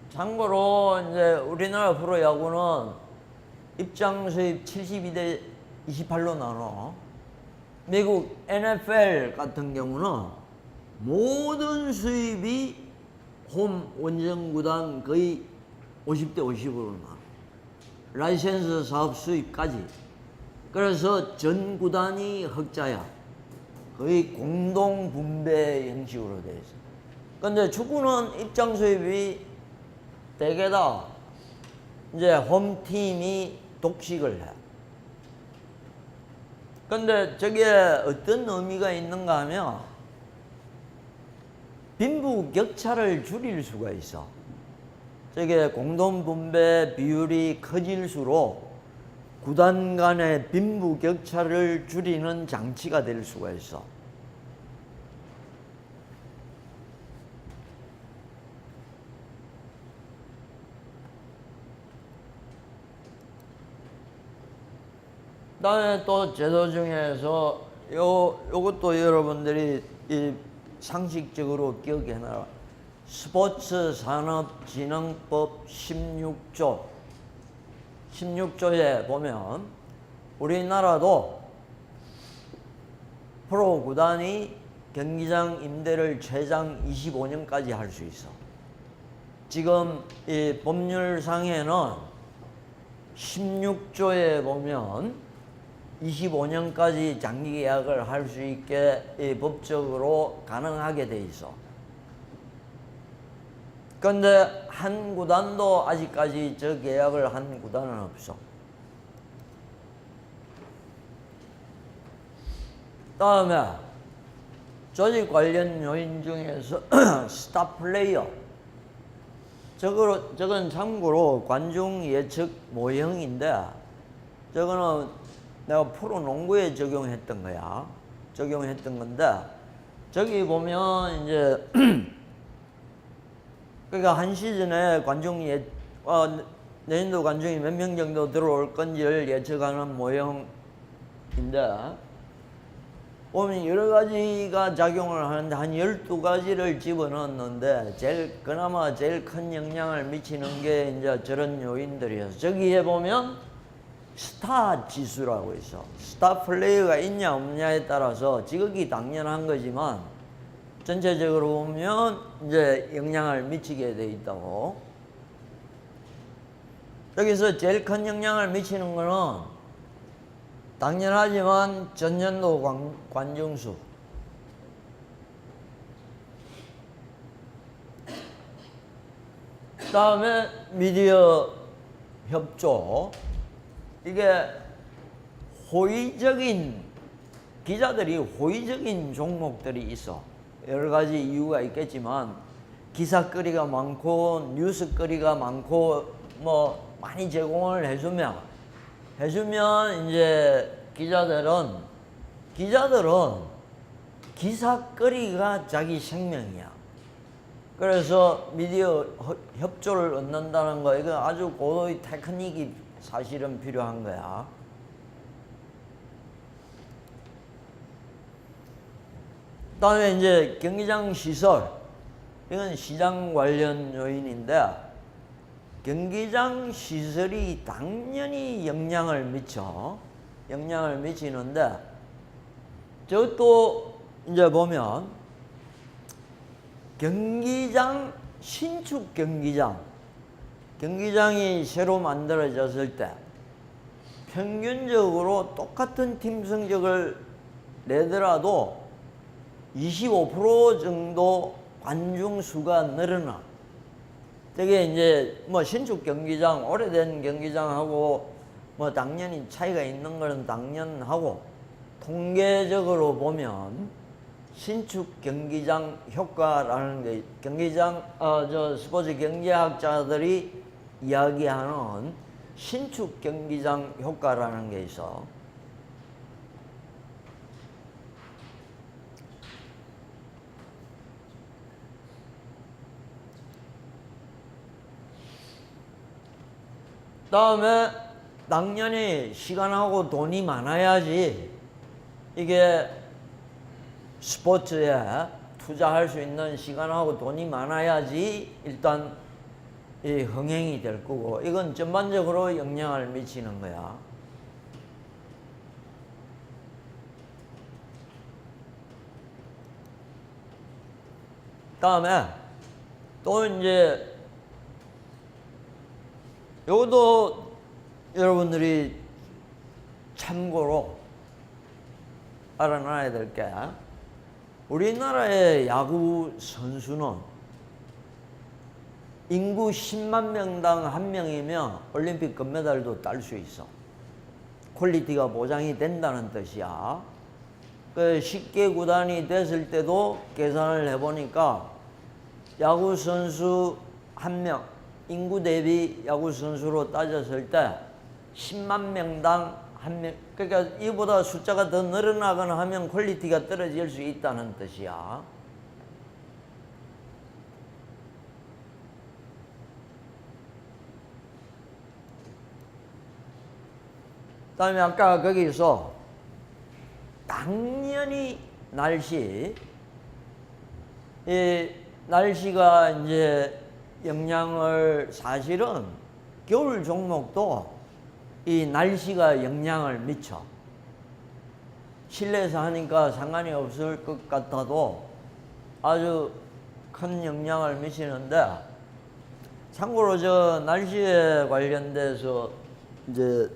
참고로 이제 우리나라 프로야구는 입장 수입 72대 28로 나눠. 미국 NFL 같은 경우는 모든 수입이 홈 원정 구단 거의 50대 50으로 나눠. 라이센스 사업 수입까지. 그래서 전 구단이 흑자야. 거의 공동 분배 형식으로 돼 있어. 근데 축구는 입장 수입이 대개 다 이제 홈팀이 독식을 해. 근데 저게 어떤 의미가 있는가 하면 빈부 격차를 줄일 수가 있어. 저게 공동 분배 비율이 커질수록 구단 간의 빈부 격차를 줄이는 장치가 될 수가 있어. 그다음에 또 제도 중에서 요것도 여러분들이 이 상식적으로 기억해놔라. 스포츠 산업진흥법 16조에 보면 우리나라도 프로 구단이 경기장 임대를 최장 25년까지 할 수 있어. 지금 이 법률상에는 16조에 보면 25년까지 장기 계약을 할 수 있게 이 법적으로 가능하게 돼 있어. 그런데 한 구단도 아직까지 저 계약을 한 구단은 없어. 다음에 조직 관련 요인 중에서 스타 플레이어. 저건 참고로 관중 예측 모형인데 저거는 내가 프로 농구에 적용했던 거야. 적용했던 건데 저기 보면 이제 그러니까 한 시즌에 관중 내년도 관중이 몇 명 정도 들어올 건지를 예측하는 모형인데 보면 여러 가지가 작용을 하는데 한 12가지를 집어넣었는데 그나마 제일 큰 영향을 미치는 게 이제 저런 요인들이어서 저기에 보면 스타 지수라고 있어. 스타 플레이어가 있냐 없냐에 따라서 지극히 당연한 거지만 전체적으로 보면 이제 영향을 미치게 돼 있다고. 여기서 제일 큰 영향을 미치는 거는 당연하지만 전년도 관중수. 다음에 미디어 협조. 이게 기자들이 호의적인 종목들이 있어. 여러 가지 이유가 있겠지만 기사거리가 많고 뉴스거리가 많고 뭐 많이 제공을 해주면 이제 기자들은 기사거리가 자기 생명이야. 그래서 미디어 협조를 얻는다는 거 이거 아주 고도의 테크닉이 사실은 필요한 거야. 그다음에 이제 경기장 시설, 이건 시장 관련 요인인데, 경기장 시설이 당연히 영향을 미치는데, 저것도 이제 보면 경기장, 신축 경기장이 새로 만들어졌을 때 평균적으로 똑같은 팀 성적을 내더라도 25% 정도 관중 수가 늘어나. 되게 이제 뭐 신축 경기장, 오래된 경기장하고 뭐 당연히 차이가 있는 것은 당연하고, 통계적으로 보면 신축 경기장 효과라는 게, 스포츠 경제학자들이 이야기하는 신축 경기장 효과라는 게 있어. 다음에 당연히 시간하고 돈이 많아야지 이게 스포츠에 투자할 수 있는 시간하고 돈이 많아야지 일단 이 흥행이 될 거고, 이건 전반적으로 영향을 미치는 거야. 다음에 또 이제 요것도 여러분들이 참고로 알아놔야 될 게, 우리나라의 야구 선수는 인구 10만 명당 한 명이면 올림픽 금메달도 딸 수 있어. 퀄리티가 보장이 된다는 뜻이야. 그 10개 구단이 됐을 때도 계산을 해보니까 야구 선수 한 명, 인구 대비 야구 선수로 따졌을 때 10만 명당 한 명, 그러니까 이보다 숫자가 더 늘어나거나 하면 퀄리티가 떨어질 수 있다는 뜻이야. 그다음에 아까 거기서 당연히 날씨, 이 날씨가 이제 영향을, 사실은 겨울 종목도 이 날씨가 영향을 미쳐. 실내에서 하니까 상관이 없을 것 같아도 아주 큰 영향을 미치는데, 참고로 저 날씨에 관련돼서 이제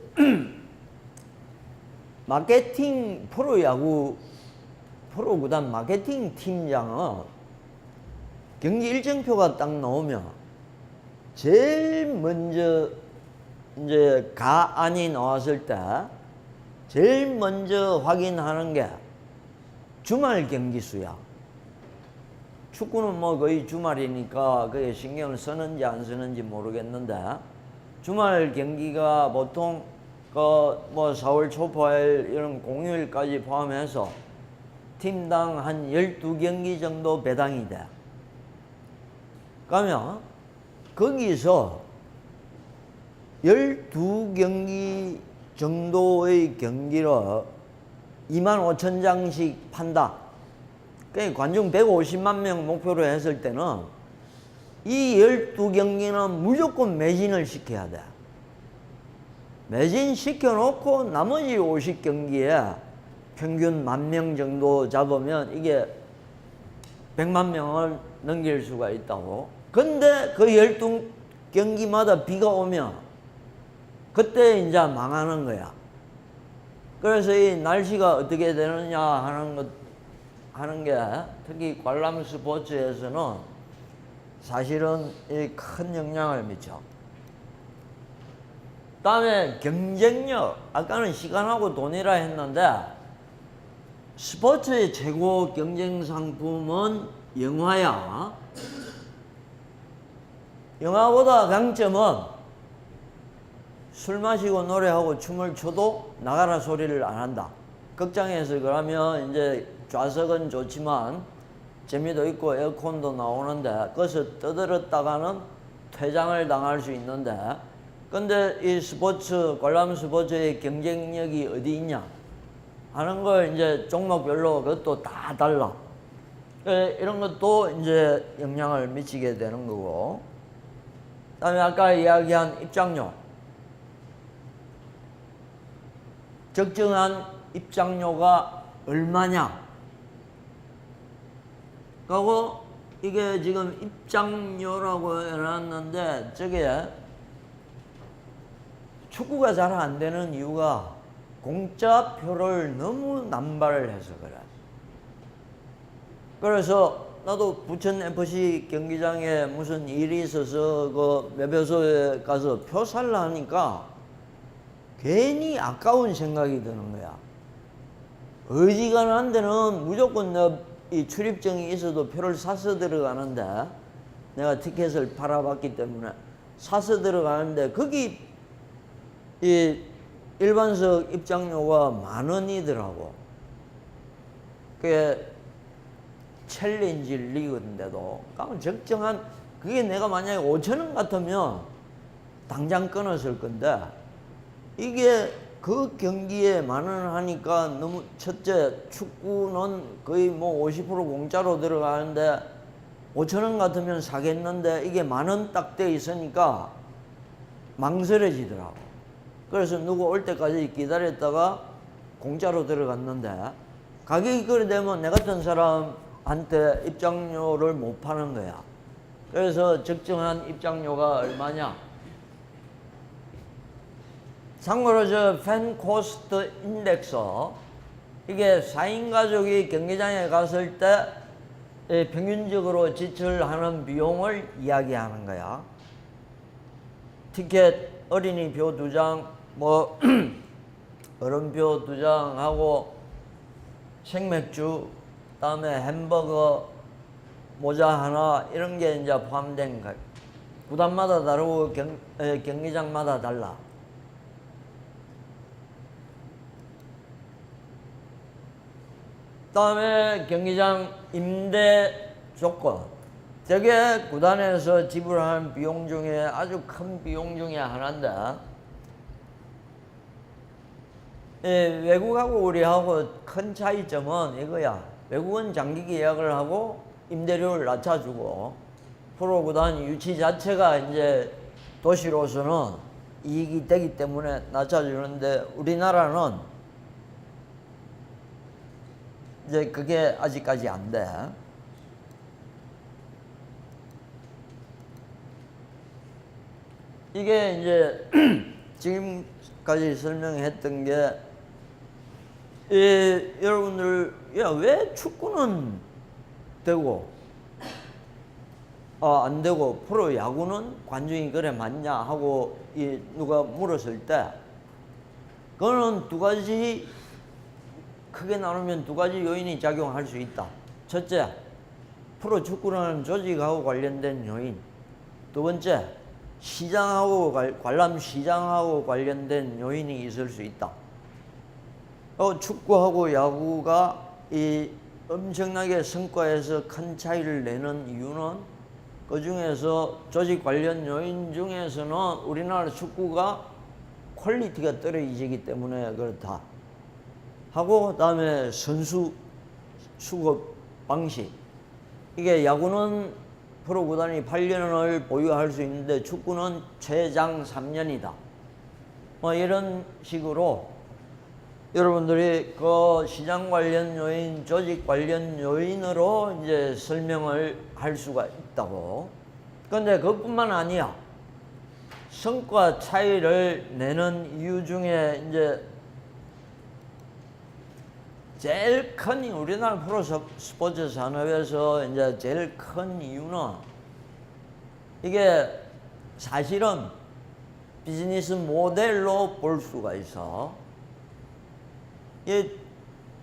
마케팅, 프로야구 프로구단 마케팅 팀장은 경기 일정표가 딱 나오면 제일 먼저 이제 가안이 나왔을 때 제일 먼저 확인하는 게 주말 경기 수야. 축구는 뭐 거의 주말이니까 그게 신경을 쓰는지 안 쓰는지 모르겠는데, 주말 경기가 보통 뭐 4월 초파일 이런 공휴일까지 포함해서 팀당 한 12경기 정도 배당이 돼. 그러면 거기서 12경기 정도의 경기를 25,000장씩 판다. 그러니까 관중 150만 명 목표로 했을 때는 이 12경기는 무조건 매진을 시켜야 돼. 매진 시켜놓고 나머지 50경기에 평균 10,000명 정도 잡으면 이게 100만 명을 넘길 수가 있다고. 근데 그 12경기마다 비가 오면 그때 이제 망하는 거야. 그래서 이 날씨가 어떻게 되느냐 하는 게 특히 관람 스포츠에서는 사실은 큰 영향을 미쳐. 다음에 경쟁력, 아까는 시간하고 돈이라 했는데 스포츠의 최고 경쟁 상품은 영화야. 영화보다 강점은 술 마시고 노래하고 춤을 춰도 나가라 소리를 안 한다. 극장에서 그러면 이제 좌석은 좋지만 재미도 있고 에어컨도 나오는데 거기서 떠들었다가는 퇴장을 당할 수 있는데, 근데 이 스포츠, 관람 스포츠의 경쟁력이 어디 있냐 하는 걸 이제 종목별로 그것도 다 달라. 이런 것도 이제 영향을 미치게 되는 거고, 그다음에 아까 이야기한 입장료, 적정한 입장료가 얼마냐? 그리고 이게 지금 입장료라고 해놨는데 저게 축구가 잘 안 되는 이유가 공짜표를 너무 남발을 해서 그래. 그래서 나도 부천 FC 경기장에 무슨 일이 있어서 그 매표소에 가서 표 살라 하니까 괜히 아까운 생각이 드는 거야. 어지간한 데는 무조건 이 출입증이 있어도 표를 사서 들어가는데, 내가 티켓을 팔아봤기 때문에 사서 들어가는데 거기 이 일반석 입장료가 10,000원이더라고. 그게 챌린지 리그인데도 그러니까 적정한, 그게 내가 만약에 5,000원 같으면 당장 끊었을 건데, 이게 그 경기에 10,000원 하니까 너무, 첫째 축구는 거의 뭐 50% 공짜로 들어가는데 5,000원 같으면 사겠는데 이게 10,000원 딱 돼 있으니까 망설여지더라고. 그래서 누구 올 때까지 기다렸다가 공짜로 들어갔는데, 가격이 그래 되면 내 같은 사람한테 입장료를 못 파는 거야. 그래서 적정한 입장료가 얼마냐? 참고로 저 팬 코스트 인덱서, 이게 4인 가족이 경기장에 갔을 때 평균적으로 지출하는 비용을 이야기하는 거야. 티켓 어린이표 2장, 뭐 어른표 2장하고 생맥주, 그다음에 햄버거, 모자 하나, 이런 게 이제 포함된 거. 구단마다 다르고 경기장마다 달라. 그다음에 경기장 임대 조건. 저게 구단에서 지불하는 비용 중에 아주 큰 비용 중에 하나인데, 외국하고 우리하고 큰 차이점은 이거야. 외국은 장기 계약을 하고 임대료를 낮춰주고, 프로구단 유치 자체가 이제 도시로서는 이익이 되기 때문에 낮춰주는데, 우리나라는 이제 그게 아직까지 안 돼. 이게 이제 지금까지 설명했던 게, 여러분들, 야, 왜 축구는 되고 안 되고 프로 야구는 관중이 그래 맞냐 하고 누가 물었을 때, 그거는 두 가지, 크게 나누면 두 가지 요인이 작용할 수 있다. 첫째, 프로 축구라는 조직하고 관련된 요인. 두 번째, 시장하고 관람 시장하고 관련된 요인이 있을 수 있다. 축구하고 야구가 이 엄청나게 성과에서 큰 차이를 내는 이유는, 그 중에서 조직 관련 요인 중에서는 우리나라 축구가 퀄리티가 떨어지기 때문에 그렇다 하고, 그다음에 선수 수급 방식. 이게 야구는 프로 구단이 8년을 보유할 수 있는데 축구는 최장 3년이다. 뭐 이런 식으로 여러분들이 그 시장 관련 요인, 조직 관련 요인으로 이제 설명을 할 수가 있다고. 그런데 그것뿐만 아니야. 성과 차이를 내는 이유 중에 이제 제일 큰, 우리나라 프로 스포츠 산업에서 이제 제일 큰 이유는, 이게 사실은 비즈니스 모델로 볼 수가 있어.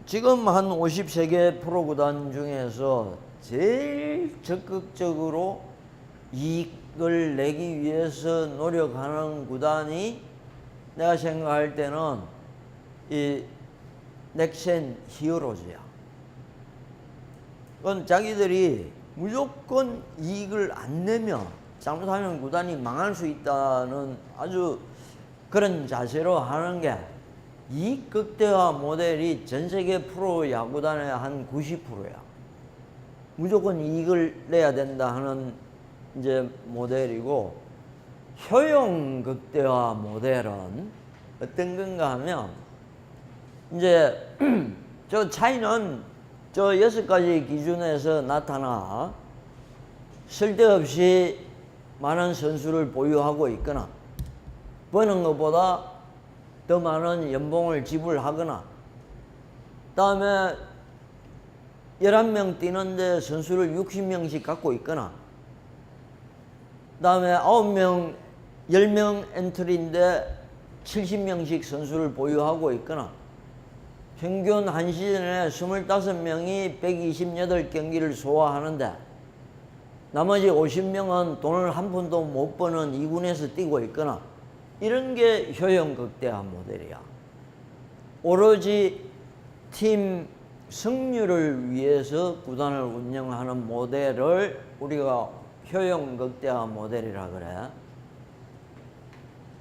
지금 한 53개 프로구단 중에서 제일 적극적으로 이익을 내기 위해서 노력하는 구단이, 내가 생각할 때는 이 넥센 히어로즈야. 그건 자기들이 무조건 이익을 안 내면, 잘못하면 구단이 망할 수 있다는 아주 그런 자세로 하는 게, 이익 극대화 모델이 전 세계 프로 야구단의 한 90%야. 무조건 이익을 내야 된다 하는 이제 모델이고, 효용 극대화 모델은 어떤 건가 하면, 이제 저 차이는 저 6가지 기준에서 나타나 쓸데없이 많은 선수를 보유하고 있거나, 버는 것보다 더 많은 연봉을 지불하거나, 다음에 11명 뛰는데 선수를 60명씩 갖고 있거나, 다음에 9명, 10명 엔트리인데 70명씩 선수를 보유하고 있거나, 평균 한 시즌에 25명이 128경기를 소화하는데 나머지 50명은 돈을 한 푼도 못 버는 2군에서 뛰고 있거나, 이런 게 효용 극대화 모델이야. 오로지 팀 승률을 위해서 구단을 운영하는 모델을 우리가 효용 극대화 모델이라 그래.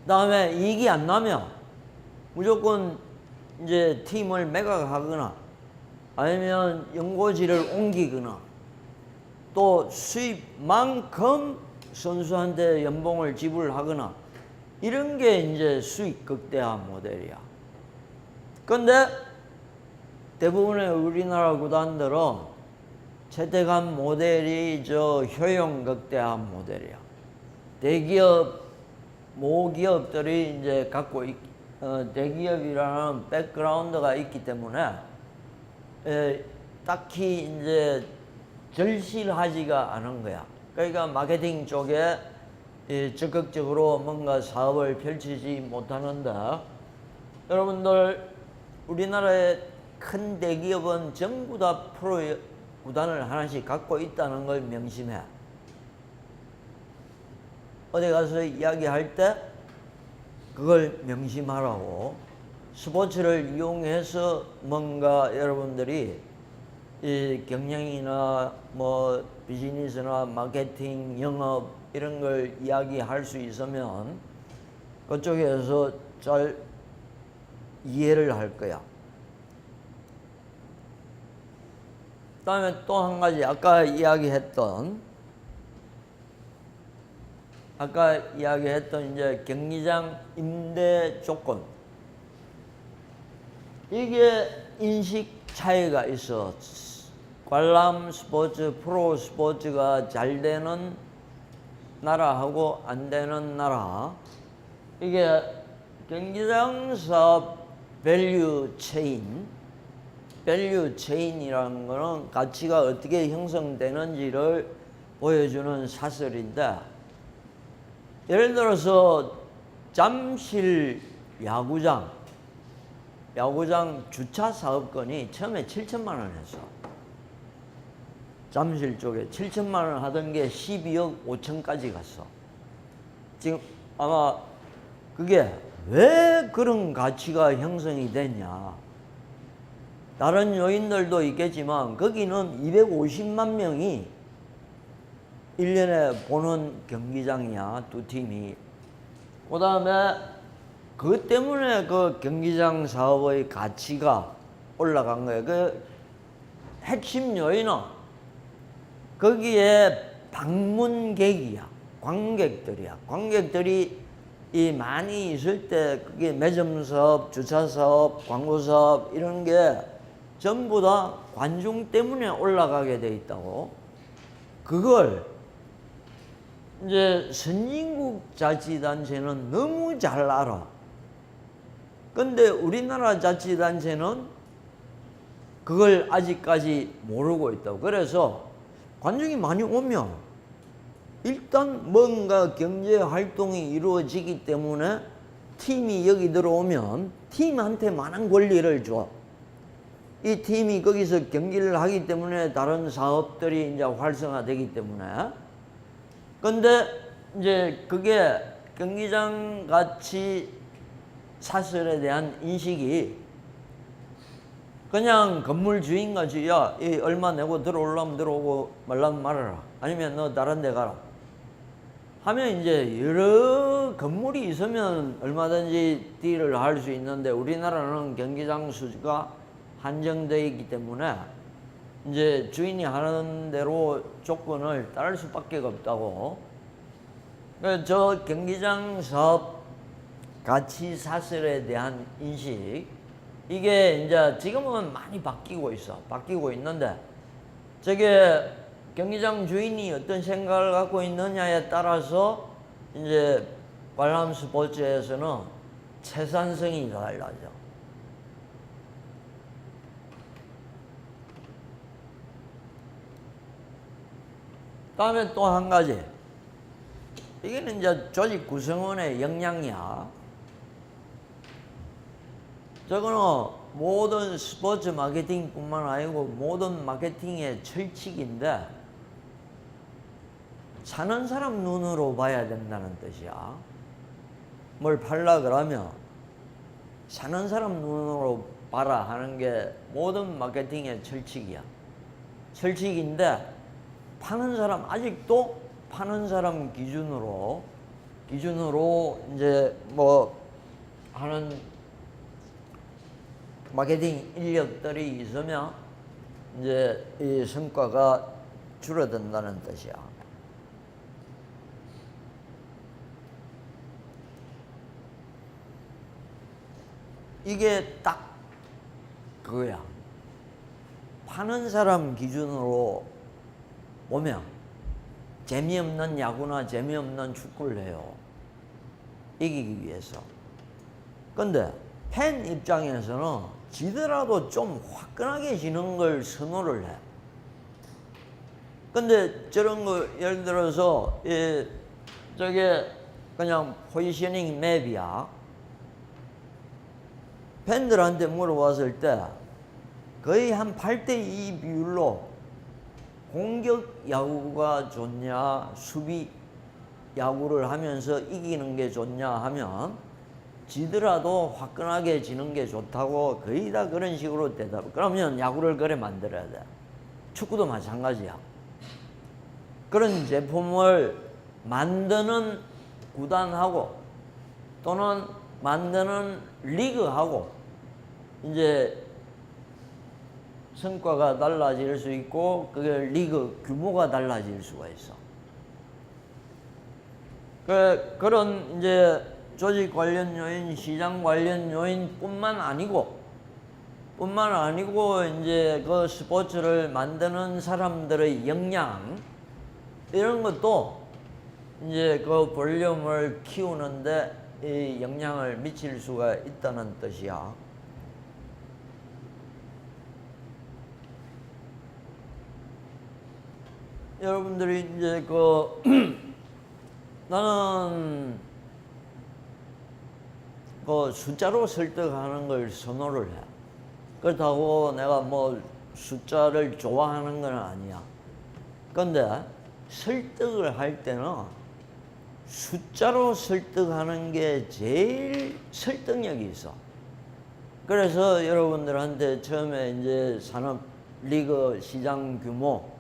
다음에 이익이 안 나면 무조건 이제 팀을 매각하거나 아니면 연고지를 옮기거나 또 수입만큼 선수한테 연봉을 지불하거나, 이런 게 이제 수익 극대화 모델이야. 근데 대부분의 우리나라 구단들은 채택한 모델이 저 효용 극대화 모델이야. 대기업, 모기업들이 이제 갖고 대기업이라는 백그라운드가 있기 때문에 딱히 이제 절실하지가 않은 거야. 그러니까 마케팅 쪽에 적극적으로 뭔가 사업을 펼치지 못하는데, 여러분들 우리나라의 큰 대기업은 전부 다 프로 구단을 하나씩 갖고 있다는 걸 명심해. 어디 가서 이야기할 때 그걸 명심하라고. 스포츠를 이용해서 뭔가 여러분들이 이 경영이나 뭐 비즈니스나 마케팅, 영업 이런 걸 이야기할 수 있으면 그쪽에서 잘 이해를 할 거야. 그다음에 또 한 가지 아까 이야기했던 이제 경기장 임대 조건, 이게 인식 차이가 있어. 관람 스포츠, 프로 스포츠가 잘 되는 나라하고 안 되는 나라, 이게 경기장 사업 밸류 체인이라는 거는 가치가 어떻게 형성되는지를 보여주는 사설인데, 예를 들어서 잠실 야구장 주차 사업권이 처음에 7천만 원 했어. 잠실 쪽에 7천만 원 하던 게 12억 5천까지 갔어. 지금 아마 그게 왜 그런 가치가 형성이 됐냐, 다른 요인들도 있겠지만 거기는 250만 명이 1년에 보는 경기장이야, 두 팀이. 그 다음에 그것 때문에 그 경기장 사업의 가치가 올라간 거예요. 그 핵심 요인은 거기에 방문객이야, 관객들이야. 관객들이 이 많이 있을 때 그게 매점 사업, 주차 사업, 광고 사업 이런 게 전부 다 관중 때문에 올라가게 돼 있다고. 그걸 이제 선진국 자치단체는 너무 잘 알아. 근데 우리나라 자치단체는 그걸 아직까지 모르고 있다고. 그래서 관중이 많이 오면 일단 뭔가 경제 활동이 이루어지기 때문에 팀이 여기 들어오면 팀한테 많은 권리를 줘. 이 팀이 거기서 경기를 하기 때문에 다른 사업들이 이제 활성화되기 때문에. 근데 이제 그게 경기장 가치 사설에 대한 인식이 그냥 건물 주인같이, 야, 이 얼마 내고 들어오려면 들어오고 말라면 말아라, 아니면 너 다른 데 가라 하면 이제 여러 건물이 있으면 얼마든지 딜을 할 수 있는데, 우리나라는 경기장 수가 한정되어 있기 때문에 이제 주인이 하는 대로 조건을 따를 수밖에 없다고. 그래서 저 경기장 사업 가치 사슬에 대한 인식, 이게 이제 지금은 많이 바뀌고 있어. 바뀌고 있는데, 저게 경기장 주인이 어떤 생각을 갖고 있느냐에 따라서 이제 관람 스포츠에서는 채산성이 달라져. 다음에 또 한 가지. 이게는 이제 조직 구성원의 역량이야. 저거는 모든 스포츠 마케팅뿐만 아니고 모든 마케팅의 철칙인데, 사는 사람 눈으로 봐야 된다는 뜻이야. 뭘 팔라 그러면 사는 사람 눈으로 봐라 하는 게 모든 마케팅의 철칙이야. 철칙인데, 파는 사람, 아직도 파는 사람 기준으로 이제 뭐 하는 마케팅 인력들이 있으면 이제 이 성과가 줄어든다는 뜻이야. 이게 딱 그거야. 파는 사람 기준으로 보면 재미없는 야구나 재미없는 축구를 해요. 이기기 위해서. 근데 팬 입장에서는 지더라도 좀 화끈하게 지는 걸 선호를 해. 근데 저런 거 예를 들어서 저게 그냥 포지셔닝 맵이야. 팬들한테 물어봤을 때 거의 한 8대2 비율로 공격 야구가 좋냐, 수비 야구를 하면서 이기는 게 좋냐 하면 지더라도 화끈하게 지는 게 좋다고 거의 다 그런 식으로 대답. 그러면 야구를 그래 만들어야 돼. 축구도 마찬가지야. 그런 제품을 만드는 구단하고 또는 만드는 리그하고 이제 성과가 달라질 수 있고, 그게 리그 규모가 달라질 수가 있어. 그런 이제 조직 관련 요인, 시장 관련 요인뿐만 아니고 이제 그 스포츠를 만드는 사람들의 역량, 이런 것도 이제 그 볼륨을 키우는데 이 영향을 미칠 수가 있다는 뜻이야. 여러분들이 이제 나는 숫자로 설득하는 걸 선호를 해. 그렇다고 내가 뭐 숫자를 좋아하는 건 아니야. 근데 설득을 할 때는 숫자로 설득하는 게 제일 설득력이 있어. 그래서 여러분들한테 처음에 이제 산업 리그 시장 규모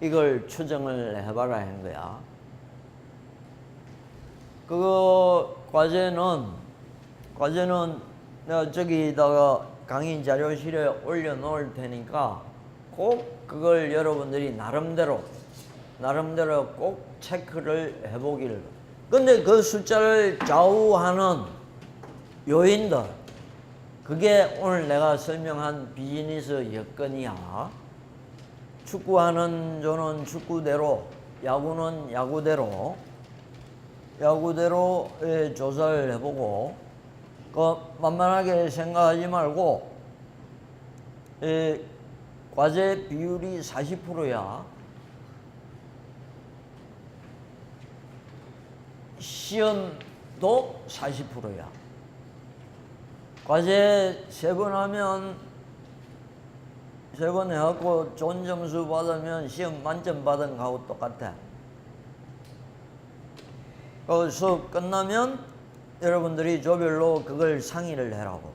이걸 추정을 해봐라 한 거야. 그거 과제는 내가 저기다가 강의 자료실에 올려놓을 테니까 꼭 그걸 여러분들이 나름대로 꼭 체크를 해보기를. 근데 그 숫자를 좌우하는 요인들, 그게 오늘 내가 설명한 비즈니스 여건이야. 축구하는 조는 축구대로, 야구는 야구대로 조사를 해보고, 만만하게 생각하지 말고, 과제 비율이 40%야. 시험도 40%야. 과제 3번 하면 3번 해갖고 좋은 점수 받으면 시험 만점 받은 거하고 똑같아. 그 수업 끝나면 여러분들이 조별로 그걸 상의를 해라고.